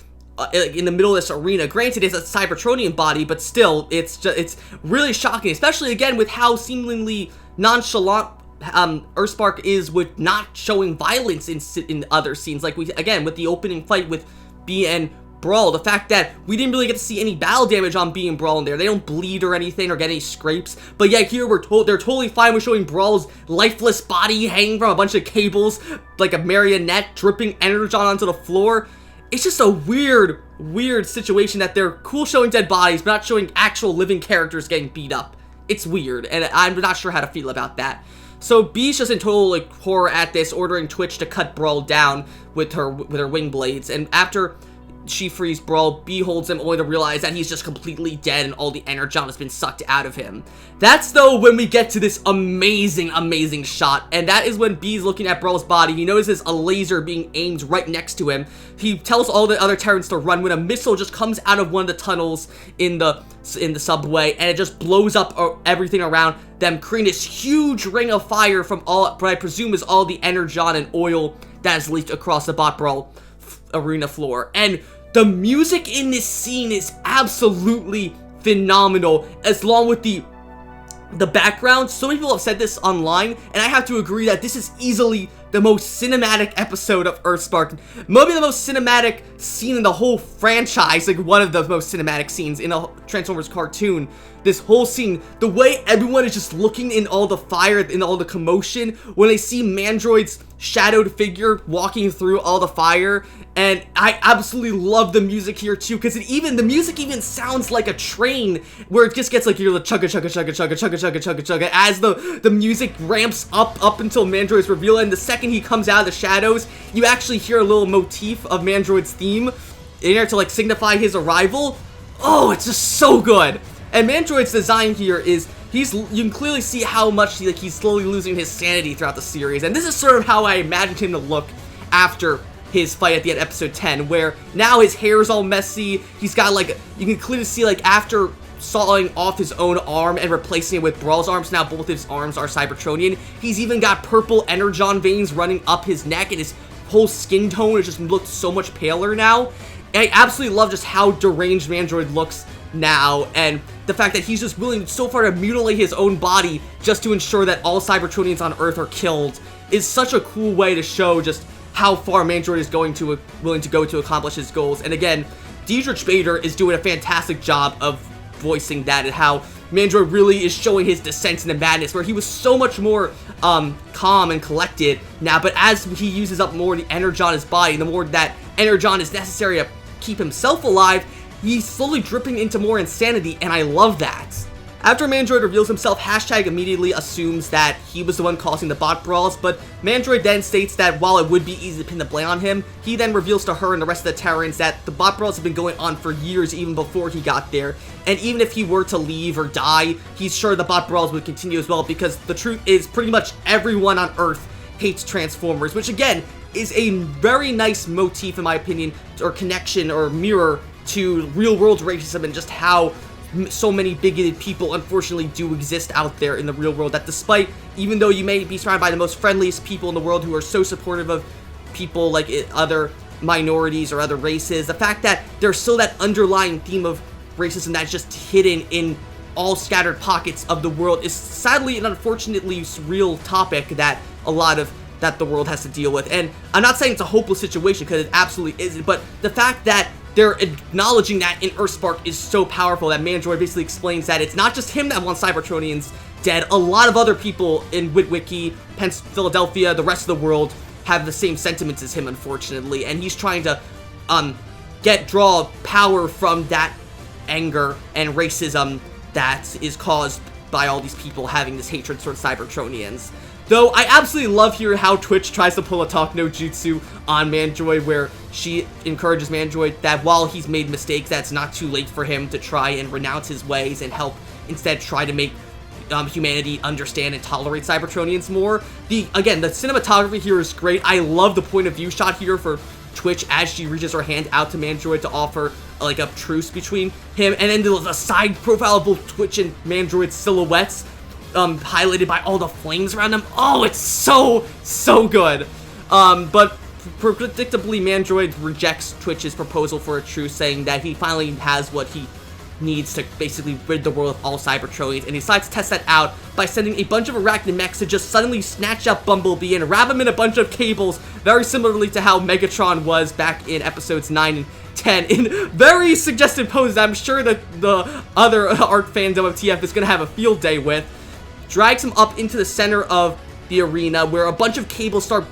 middle of this arena. Granted, it's a Cybertronian body, but still, it's really shocking, especially again with how seemingly nonchalant EarthSpark is with not showing violence in other scenes. Like again with the opening fight with Bee and Brawl, the fact that we didn't really get to see any battle damage on Bee and Brawl in there. They don't bleed or anything or get any scrapes, but yeah, here they're totally fine with showing Brawl's lifeless body hanging from a bunch of cables like a marionette, dripping Energon onto the floor. It's just a weird situation that they're cool showing dead bodies, but not showing actual living characters getting beat up. It's weird, and I'm not sure how to feel about that. So Bee's just in total like horror at this, ordering Twitch to cut Brawl down with her wing blades, and after she frees Brawl, Bee holds him only to realize that he's just completely dead and all the Energon has been sucked out of him. That's though when we get to this amazing shot, and that is when Bee's looking at Brawl's body. He notices a laser being aimed right next to him. He tells all the other Terrans to run when a missile just comes out of one of the tunnels in the subway, and it just blows up everything around them, creating this huge ring of fire from what I presume is all the Energon and oil that has leaked across the Bot Brawl arena floor. And the music in this scene is absolutely phenomenal, as long with the background. So many people have said this online, and I have to agree that this is easily the most cinematic episode of EarthSpark. Maybe the most cinematic scene in the whole franchise, like one of the most cinematic scenes in a Transformers cartoon. This whole scene, the way everyone is just looking in all the fire, in all the commotion, when they see Mandroid's shadowed figure walking through all the fire. And I absolutely love the music here too, because the music even sounds like a train, where it just gets like you're the chugga chugga chugga chugga chugga chugga chugga chugga as the music ramps up until Mandroid's reveal. And the second he comes out of the shadows, you actually hear a little motif of Mandroid's theme in there to like signify his arrival. Oh, it's just so good. And Mandroid's design here is, you can clearly see how much he's slowly losing his sanity throughout the series. And this is sort of how I imagined him to look after his fight at the end of episode 10, where now his hair is all messy. He's got like, you can clearly see like after sawing off his own arm and replacing it with Brawl's arms, now both his arms are Cybertronian. He's even got purple Energon veins running up his neck, and his whole skin tone has just looked so much paler now. And I absolutely love just how deranged Mandroid looks now, and the fact that he's just willing so far to mutilate his own body just to ensure that all Cybertronians on Earth are killed is such a cool way to show just how far Mandroid is willing to go to accomplish his goals. And again, Diedrich Bader is doing a fantastic job of voicing that, and how Mandroid really is showing his descent into madness, where he was so much more calm and collected now, but as he uses up more of the Energon in his body, the more that Energon is necessary to keep himself alive, he's slowly dripping into more insanity, and I love that. After Mandroid reveals himself, hashtag immediately assumes that he was the one causing the bot brawls, but Mandroid then states that while it would be easy to pin the blame on him, he then reveals to her and the rest of the Terrans that the bot brawls have been going on for years even before he got there, and even if he were to leave or die, he's sure the bot brawls would continue as well, because the truth is pretty much everyone on Earth hates Transformers, which again is a very nice motif, in my opinion, or connection or mirror to real-world racism and just how so many bigoted people unfortunately do exist out there in the real world, that despite, even though you may be surrounded by the most friendliest people in the world who are so supportive of people like other minorities or other races, the fact that there's still that underlying theme of racism that's just hidden in all scattered pockets of the world is sadly and unfortunately real topic that that the world has to deal with. And I'm not saying it's a hopeless situation, because it absolutely isn't, but the fact that they're acknowledging that in EarthSpark is so powerful, that Mandroid basically explains that it's not just him that wants Cybertronians dead. A lot of other people in Witwicky, Philadelphia, the rest of the world have the same sentiments as him, unfortunately, and he's trying to draw power from that anger and racism that is caused by all these people having this hatred towards Cybertronians. Though I absolutely love here how Twitch tries to pull a talk no jutsu on Mandroid, where she encourages Mandroid that while he's made mistakes, that's not too late for him to try and renounce his ways and help instead try to make humanity understand and tolerate Cybertronians more. Again, the cinematography here is great. I love the point of view shot here for Twitch as she reaches her hand out to Mandroid to offer like a truce between him, and then the side profile of both Twitch and Mandroid silhouettes highlighted by all the flames around them. Oh, it's so good. But predictably, Mandroid rejects Twitch's proposal for a truce, saying that he finally has what he needs to basically rid the world of all Cybertronians, and he decides to test that out by sending a bunch of arachnid mechs to just suddenly snatch up Bumblebee and wrap him in a bunch of cables, very similarly to how Megatron was back in episodes 9 and 10, in very suggestive poses I'm sure that the other art fandom of TF is going to have a field day with. Drags him up into the center of the arena, where a bunch of cables start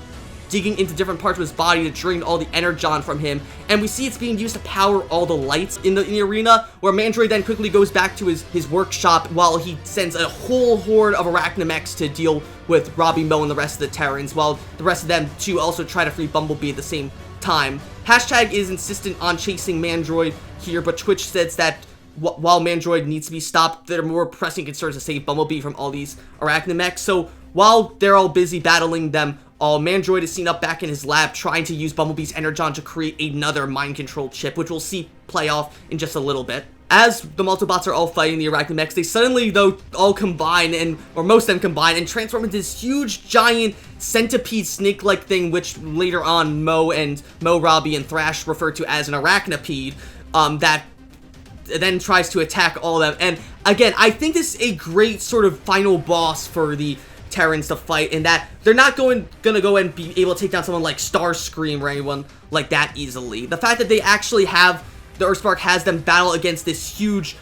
digging into different parts of his body to drain all the energon from him, and we see it's being used to power all the lights in the arena, where Mandroid then quickly goes back to his workshop while he sends a whole horde of arachnamechs to deal with Robby, Mo, and the rest of the Terrans, while the rest of them too also try to free Bumblebee at the same time. Hashtag is insistent on chasing Mandroid here, but Twitch says that while Mandroid needs to be stopped, there are more pressing concerns to save Bumblebee from all these arachnamechs. So while they're all busy battling them all, Mandroid is seen up back in his lab trying to use Bumblebee's energon to create another mind-controlled chip, which we'll see play off in just a little bit. As the Autobots are all fighting the arachnamechs, they suddenly, though, all combine, or most of them combine, and transform into this huge, giant, centipede snake-like thing, which later on Mo, Robby, and Thrash refer to as an arachnopede, that then tries to attack all of them. And again, I think this is a great sort of final boss for the Terrans to fight, in that they're not gonna go and be able to take down someone like Starscream or anyone like that easily. The fact that they actually have, the EarthSpark has them battle against this huge,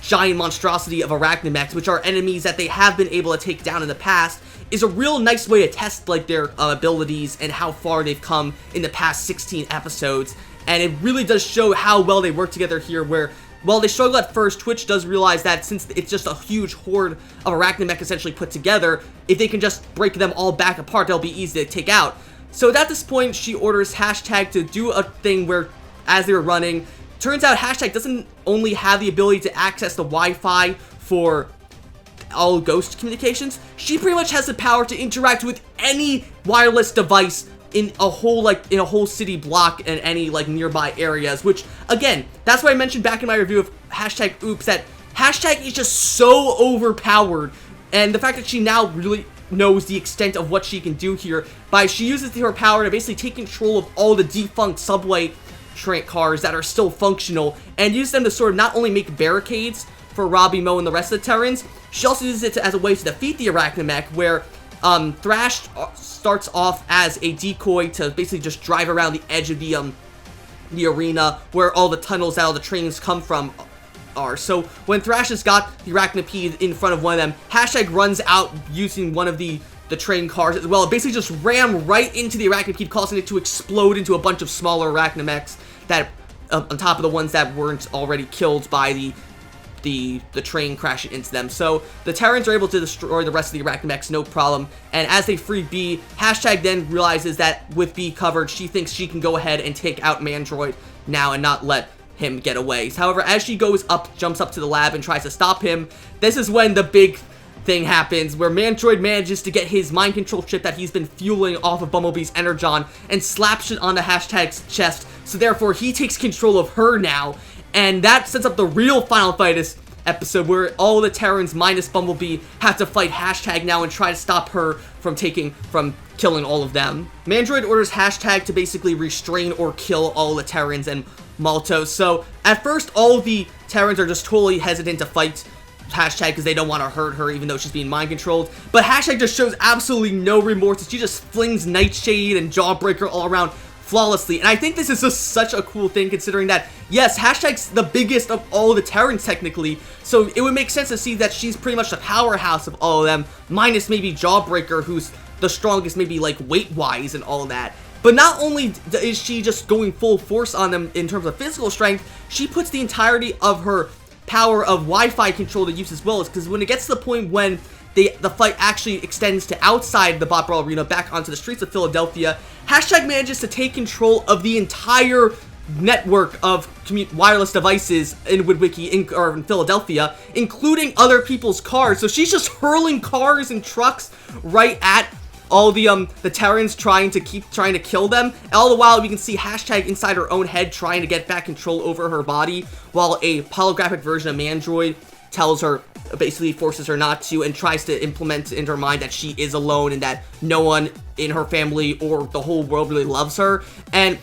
giant monstrosity of arachnamechs, which are enemies that they have been able to take down in the past, is a real nice way to test like their abilities and how far they've come in the past 16 episodes. And it really does show how well they work together here, where while they struggle at first, Twitch does realize that since it's just a huge horde of arachnamech essentially put together, if they can just break them all back apart, they'll be easy to take out. So at this point, she orders Hashtag to do a thing where, as they were running, turns out Hashtag doesn't only have the ability to access the Wi-Fi for all ghost communications, she pretty much has the power to interact with any wireless device in a whole city block and any nearby areas, which again, that's what I mentioned back in my review of Hashtag Oops, that Hashtag is just so overpowered, and the fact that she now really knows the extent of what she can do here she uses her power to basically take control of all the defunct subway train cars that are still functional, and use them to sort of not only make barricades for Robby, Mo, and the rest of the Terrans, she also uses it as a way to defeat the arachnamech, where Thrash starts off as a decoy to basically just drive around the edge of the arena where all the tunnels that all the trains come from are. So when Thrash has got the arachnopede in front of one of them, Hashtag runs out using one of the train cars as well. It basically just ram right into the arachnopede, causing it to explode into a bunch of smaller arachnamechs that, on top of the ones that weren't already killed by the train crashing into them. So the Terrans are able to destroy the rest of the arachnamechs, no problem. And as they free B, Hashtag then realizes that with B covered, she thinks she can go ahead and take out Mandroid now and not let him get away. However, as she jumps up to the lab and tries to stop him, this is when the big thing happens where Mandroid manages to get his mind control chip that he's been fueling off of Bumblebee's Energon and slaps it onto Hashtag's chest, so therefore he takes control of her now, and that sets up the real final fight of this episode where all the Terrans minus Bumblebee have to fight Hashtag now and try to stop her from killing all of them. Mandroid orders Hashtag to basically restrain or kill all the Terrans and Malto. So at first all of the Terrans are just totally hesitant to fight Hashtag because they don't want to hurt her even though she's being mind controlled, but Hashtag just shows absolutely no remorse. She just flings Nightshade and Jawbreaker all around flawlessly, and I think this is just such a cool thing considering that, yes, Hashtag's the biggest of all the Terrans technically, so it would make sense to see that she's pretty much the powerhouse of all of them, minus maybe Jawbreaker, who's the strongest maybe like weight-wise and all that. But not only is she just going full force on them in terms of physical strength, she puts the entirety of her power of Wi-Fi control to use as well, because when it gets to the point when the fight actually extends to outside the Bot Brawl Arena back onto the streets of Philadelphia, Hashtag manages to take control of the entire network of wireless devices in Woodwiki in Philadelphia, including other people's cars. So she's just hurling cars and trucks right at all the Terrans trying to kill them. All the while we can see Hashtag inside her own head trying to get back control over her body, while a holographic version of Mandroid tells her, basically forces her not to, and tries to implement into her mind that she is alone and that no one in her family or the whole world really loves her. And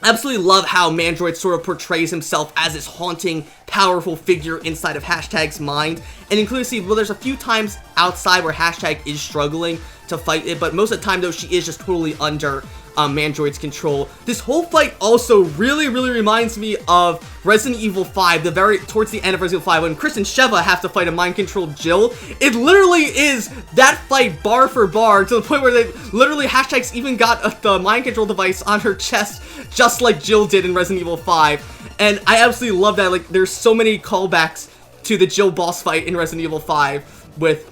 I absolutely love how Mandroid sort of portrays himself as this haunting, powerful figure inside of Hashtag's mind. And including, see, well, there's a few times outside where Hashtag is struggling to fight it, but most of the time, though, she is just totally under Mandroid's control. This whole fight also really reminds me of Resident Evil 5, towards the end of Resident Evil 5, when Chris and Sheva have to fight a mind-controlled Jill. It literally is that fight bar for bar, to the point where they literally, Hashtag's even got the mind control device on her chest, just like Jill did in Resident Evil 5. And I absolutely love that. Like, there's so many callbacks to the Jill boss fight in Resident Evil 5 with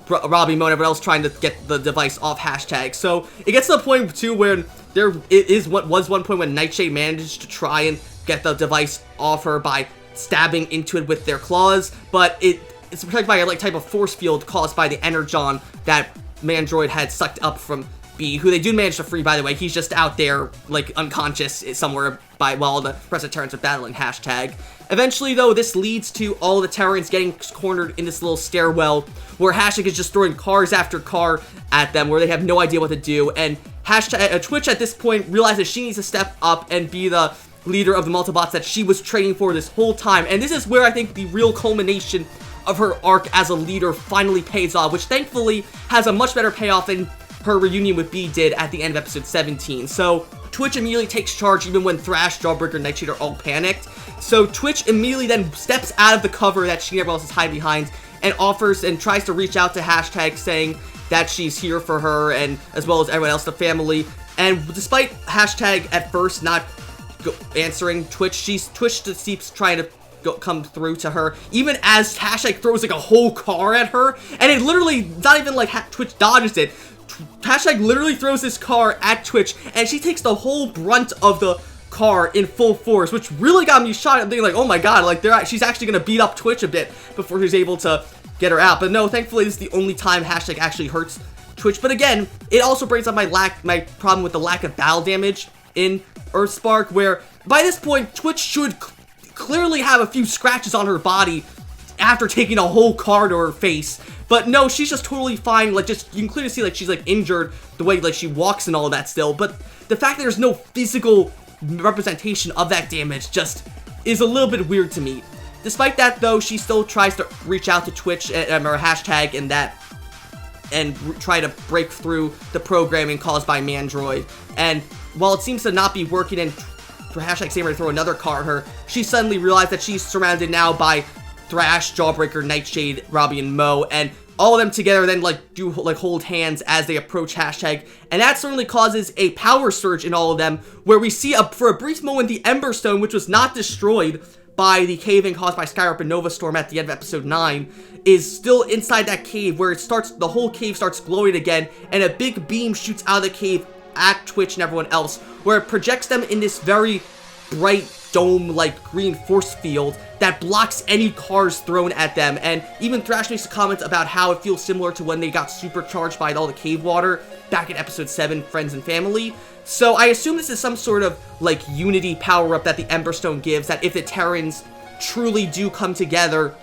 Robby and Mo and everyone else trying to get the device off Hashtag. So it gets to the point too where was one point when Nightshade managed to try and get the device off her by stabbing into it with their claws, but it's protected by a type of force field caused by the Energon that Mandroid had sucked up from B, who they do manage to free, by the way. He's just out there like unconscious somewhere while the rest of the Terrans are battling Hashtag. Eventually, though, this leads to all the Terrans getting cornered in this little stairwell where Hashtag is just throwing cars after car at them, where they have no idea what to do. And Twitch at this point realizes she needs to step up and be the leader of the Autobots that she was training for this whole time. And this is where I think the real culmination of her arc as a leader finally pays off, which thankfully has a much better payoff than her reunion with B did at the end of episode 17. So Twitch immediately takes charge even when Thrash, Jawbreaker, and Nightshade are all panicked. So Twitch immediately then steps out of the cover that she and everyone else is hiding behind and offers and tries to reach out to Hashtag, saying that she's here for her and as well as everyone else, the family. And despite Hashtag at first not answering Twitch just keeps trying to come through to her, even as Hashtag throws like a whole car at her, and it literally, not even like Twitch dodges it. Hashtag literally throws this car at Twitch, and she takes the whole brunt of the car in full force, which really got me shot. I'm thinking like, oh my god, like she's actually gonna beat up Twitch a bit before she's able to get her out. But no, thankfully this is the only time Hashtag actually hurts Twitch. But again, it also brings up my problem with the lack of battle damage in EarthSpark, where by this point Twitch should clearly have a few scratches on her body after taking a whole car to her face. But no, she's just totally fine. Like, just, you can clearly see, like, she's, like, injured the way, like, she walks and all of that still. But the fact that there's no physical representation of that damage just is a little bit weird to me. Despite that, though, she still tries to reach out to Twitch or Hashtag and try to break through the programming caused by Mandroid. And while it seems to not be working and for Hashtag saying to throw another car at her, she suddenly realized that she's surrounded now by Thrash, Jawbreaker, Nightshade, Robby, and Mo, and all of them together then hold hands as they approach Hashtag, and that certainly causes a power surge in all of them, where we see for a brief moment the Ember Stone, which was not destroyed by the cave-in caused by Skywarp and Nova Storm at the end of episode 9, is still inside that cave, where the whole cave starts glowing again, and a big beam shoots out of the cave at Twitch and everyone else, where it projects them in this very bright dome-like green force field that blocks any cars thrown at them. And even Thrash makes a comment about how it feels similar to when they got supercharged by all the cave water back in episode 7, Friends and Family. So I assume this is some sort of like unity power-up that the Emberstone gives, that if the Terrans truly do come together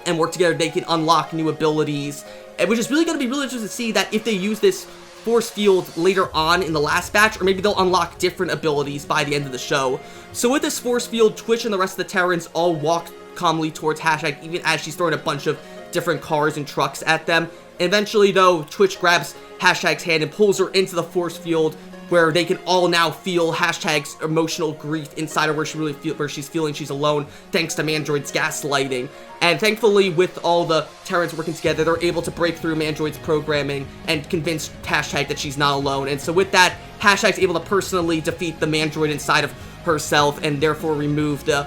and work together, they can unlock new abilities, which is really going to be really interesting to see that if they use this force field later on in the last batch, or maybe they'll unlock different abilities by the end of the show. So with this force field, Twitch and the rest of the Terrans all walk calmly towards Hashtag, even as she's throwing a bunch of different cars and trucks at them. Eventually, though, Twitch grabs Hashtag's hand and pulls her into the force field, where they can all now feel Hashtag's emotional grief inside of where she's feeling she's alone, thanks to Mandroid's gaslighting. And thankfully, with all the Terrans working together, they're able to break through Mandroid's programming and convince Hashtag that she's not alone. And so with that, Hashtag's able to personally defeat the Mandroid inside of herself and therefore remove the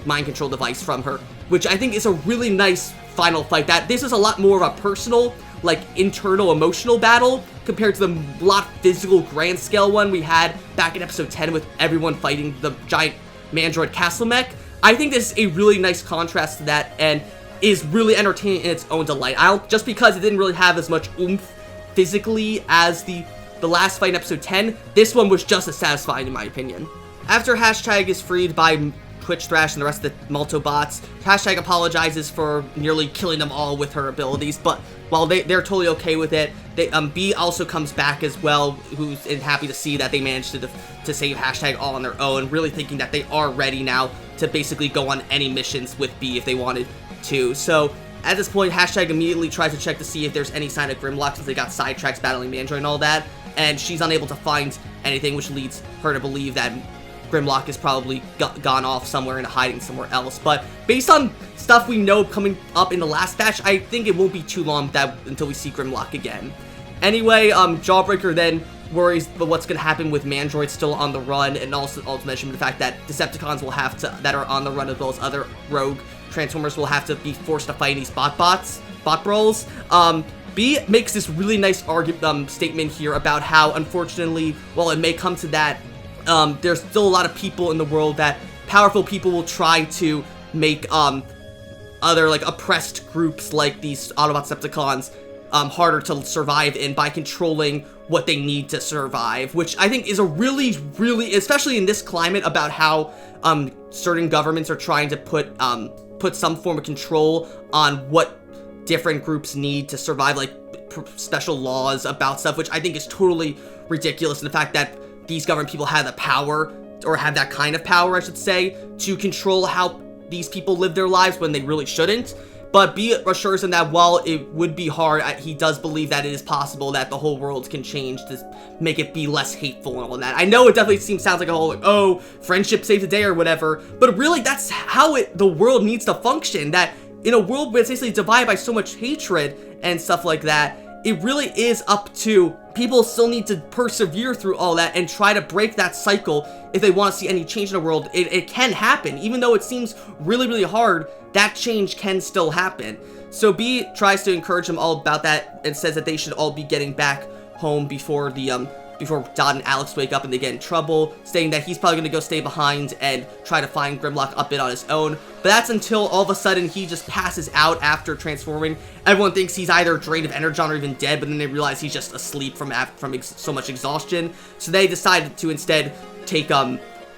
mind control device from her, which I think is a really nice final fight. That this is a lot more of a personal, like, internal emotional battle compared to the lot physical grand scale one we had back in episode 10 with everyone fighting the giant Mandroid castle mech. I think this is a really nice contrast to that and is really entertaining in its own delight. Just because it didn't really have as much oomph physically as the last fight in episode 10, this one was just as satisfying in my opinion. After Hashtag is freed by Twitch, Thrash, and the rest of the Autobots, Hashtag apologizes for nearly killing them all with her abilities, but while they're totally okay with it, B also comes back as well, who's happy to see that they managed to save Hashtag all on their own, really thinking that they are ready now to basically go on any missions with B if they wanted to. So at this point, Hashtag immediately tries to check to see if there's any sign of Grimlock since they got sidetracked battling Mandroid and all that, and she's unable to find anything, which leads her to believe that Grimlock is probably gone off somewhere and hiding somewhere else. But based on stuff we know coming up in the last batch, I think it won't be too long until we see Grimlock again. Anyway, Jawbreaker then worries about what's going to happen with Mandroid still on the run, and also mention the fact that Decepticons will have to, that are on the run, as well as other rogue Transformers, will have to be forced to fight these bot brawls. B makes this really nice statement here about how, unfortunately, while it may come to that, there's still a lot of people in the world that powerful people will try to make other like oppressed groups like these Autobot Decepticons harder to survive in by controlling what they need to survive, which I think is a really, especially in this climate, about how certain governments are trying to put some form of control on what different groups need to survive, like special laws about stuff, which I think is totally ridiculous. And the fact that these government people have the power, or have that kind of power, I should say, to control how these people live their lives when they really shouldn't. But B assures him that while it would be hard, he does believe that it is possible that the whole world can change to make it be less hateful and all that. I know it definitely sounds like a whole, like, oh, friendship saves the day or whatever, but really that's how the world needs to function. That in a world where it's basically divided by so much hatred and stuff like that, it really is up to people still need to persevere through all that and try to break that cycle if they want to see any change in the world. It can happen. Even though it seems really hard, that change can still happen. So B tries to encourage them all about that and says that they should all be getting back home before Dot and Alex wake up and they get in trouble, stating that he's probably going to go stay behind and try to find Grimlock up it on his own. But that's until all of a sudden he just passes out after transforming. Everyone thinks he's either drained of energon or even dead, but then they realize he's just asleep from so much exhaustion. So they decided to instead take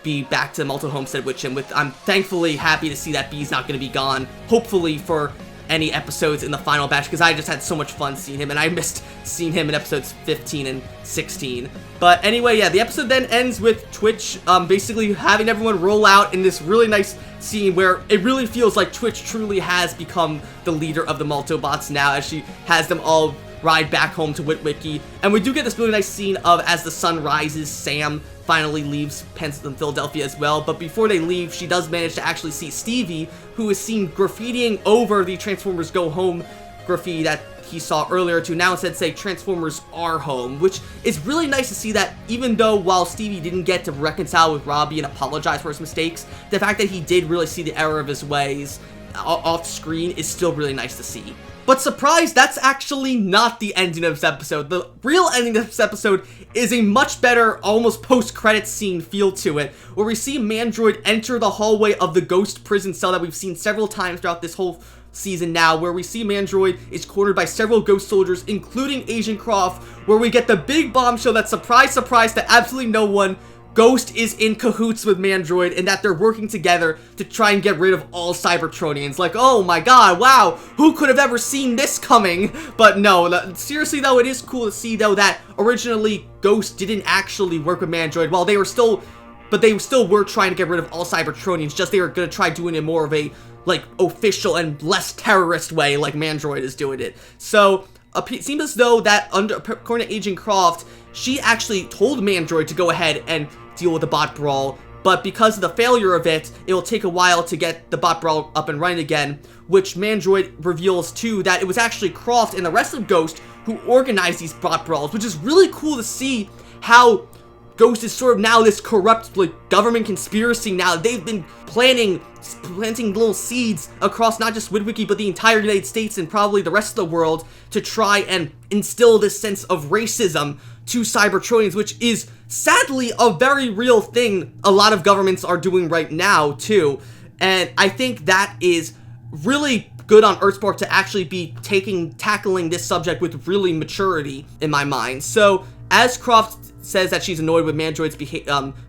B back to the Malto Homestead with him. I'm thankfully happy to see that B's not going to be gone, hopefully for any episodes in the final batch, because I just had so much fun seeing him, and I missed seeing him in episodes 15 and 16. But anyway, yeah, the episode then ends with Twitch basically having everyone roll out in this really nice scene where it really feels like Twitch truly has become the leader of the Maltobots now, as she has them all ride back home to Witwicky. And we do get this really nice scene of, as the sun rises, Sam finally leaves Philadelphia as well. But before they leave, she does manage to actually see Stevie, who is seen graffitiing over the Transformers Go Home graffiti that he saw earlier, to now instead say Transformers Are Home, which is really nice to see that even though while Stevie didn't get to reconcile with Robby and apologize for his mistakes, the fact that he did really see the error of his ways off screen is still really nice to see. But surprise, that's actually not the ending of this episode. The real ending of this episode is a much better, almost post-credits scene feel to it, where we see Mandroid enter the hallway of the ghost prison cell that we've seen several times throughout this whole season now, where we see Mandroid is cornered by several ghost soldiers, including Agent Croft, where we get the big bombshell that, surprise, surprise to absolutely no one, Ghost is in cahoots with Mandroid and that they're working together to try and get rid of all Cybertronians. Like, oh my god, wow, who could have ever seen this coming? But no, seriously though, it is cool to see though that originally Ghost didn't actually work with Mandroid. While they were still, but they still were trying to get rid of all Cybertronians, just they were going to try doing it more of a, like, official and less terrorist way like Mandroid is doing it. So, it seems as though that, according to Agent Croft, she actually told Mandroid to go ahead and deal with the bot brawl, but because of the failure of it, it will take a while to get the bot brawl up and running again, which Mandroid reveals too that it was actually Croft and the rest of Ghost who organized these bot brawls, which is really cool to see how Ghost is sort of now this corrupt, like, government conspiracy now. They've been planting little seeds across not just Witwiki, but the entire United States and probably the rest of the world to try and instill this sense of racism to Cybertronians, which is sadly a very real thing a lot of governments are doing right now too. And I think that is really good on EarthSpark to actually be tackling this subject with really maturity in my mind. So as Croft says that she's annoyed with Mandroid's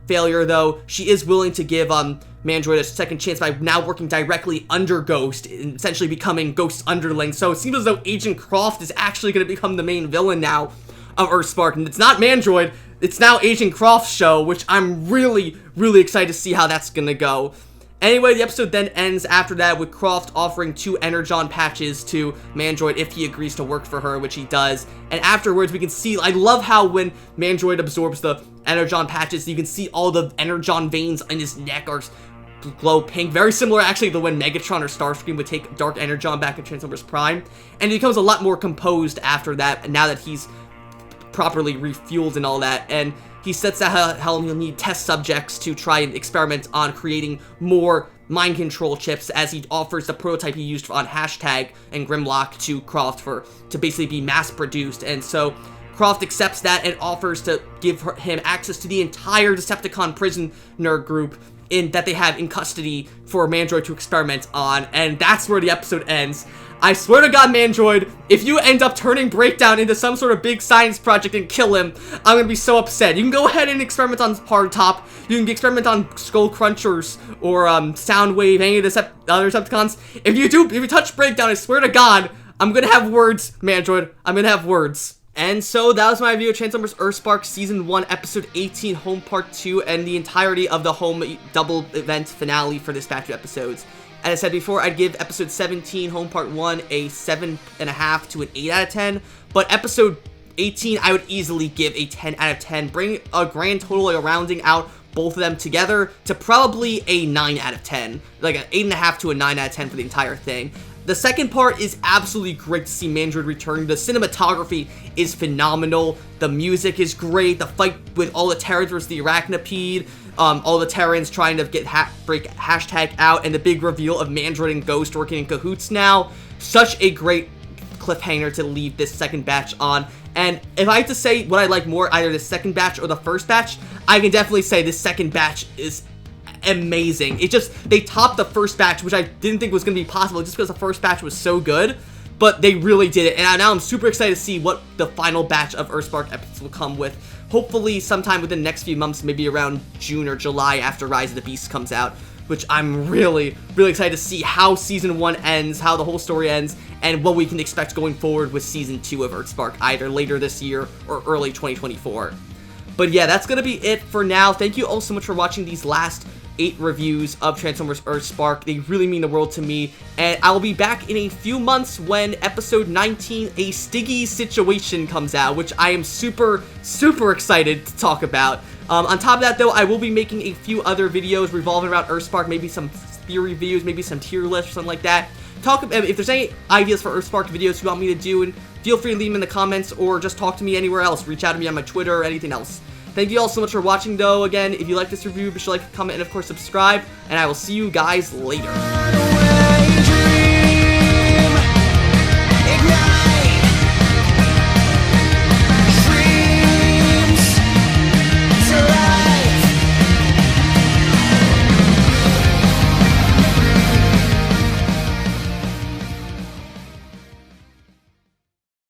failure, though, she is willing to give Mandroid a second chance by now working directly under Ghost and essentially becoming Ghost's underling. So it seems as though Agent Croft is actually going to become the main villain now of EarthSpark, and it's not Mandroid, it's now Agent Croft's show, which I'm really, really excited to see how that's going to go. Anyway, the episode then ends after that with Croft offering 2 Energon patches to Mandroid if he agrees to work for her, which he does. And afterwards, we can see, I love how when Mandroid absorbs the Energon patches, you can see all the Energon veins in his neck are glow pink. Very similar, actually, to when Megatron or Starscream would take Dark Energon back in Transformers Prime. And he becomes a lot more composed after that, now that he's properly refueled and all that. And he sets out how he'll need test subjects to try and experiment on creating more mind control chips, as he offers the prototype he used on Hashtag and Grimlock to Croft to basically be mass produced. And so Croft accepts that and offers to give him access to the entire Decepticon prisoner group that they have in custody for Mandroid to experiment on. And that's where the episode ends. I swear to God, Mandroid, if you end up turning Breakdown into some sort of big science project and kill him, I'm gonna be so upset. You can go ahead and experiment on Hardtop, you can experiment on Skull Crunchers, or Soundwave, any of the other Decepticons. If you touch Breakdown, I swear to God, I'm gonna have words, Mandroid. I'm gonna have words. And so that was my review of Transformers EarthSpark Season 1, Episode 18, Home Part 2, and the entirety of the Home double event finale for this batch of episodes. As I said before, I'd give Episode 17, Home Part 1, a 7.5 to an 8 out of 10, but Episode 18, I would easily give a 10 out of 10, bring a grand total, like, rounding out both of them together to probably a 9 out of 10, like an 8.5 to a 9 out of 10 for the entire thing. The second part is absolutely great to see Mandroid return. The cinematography is phenomenal. The music is great. The fight with all the Terrans versus the Arachnopede. All the Terrans trying to break Hashtag out. And the big reveal of Mandroid and Ghost working in cahoots now. Such a great cliffhanger to leave this second batch on. And if I had to say what I like more, either the second batch or the first batch, I can definitely say this second batch is amazing. They topped the first batch, which I didn't think was going to be possible just because the first batch was so good, but they really did it. And now I'm super excited to see what the final batch of EarthSpark episodes will come with. Hopefully sometime within the next few months, maybe around June or July after Rise of the Beast comes out, which I'm really, really excited to see how Season 1 ends, how the whole story ends, and what we can expect going forward with Season 2 of EarthSpark, either later this year or early 2024. But yeah, that's going to be it for now. Thank you all so much for watching these last 8 reviews of Transformers EarthSpark. They really mean the world to me, and I will be back in a few months when episode 19, A Stiggy Situation, comes out, which I am super, super excited to talk about. On top of that, though, I will be making a few other videos revolving around EarthSpark, maybe some theory videos, maybe some tier lists or something like that. If there's any ideas for EarthSpark videos you want me to do, and feel free to leave them in the comments, or just talk to me anywhere else. Reach out to me on my Twitter or anything else. Thank you all so much for watching, though. Again, if you like this review, be sure to like, comment, and of course subscribe, and I will see you guys later.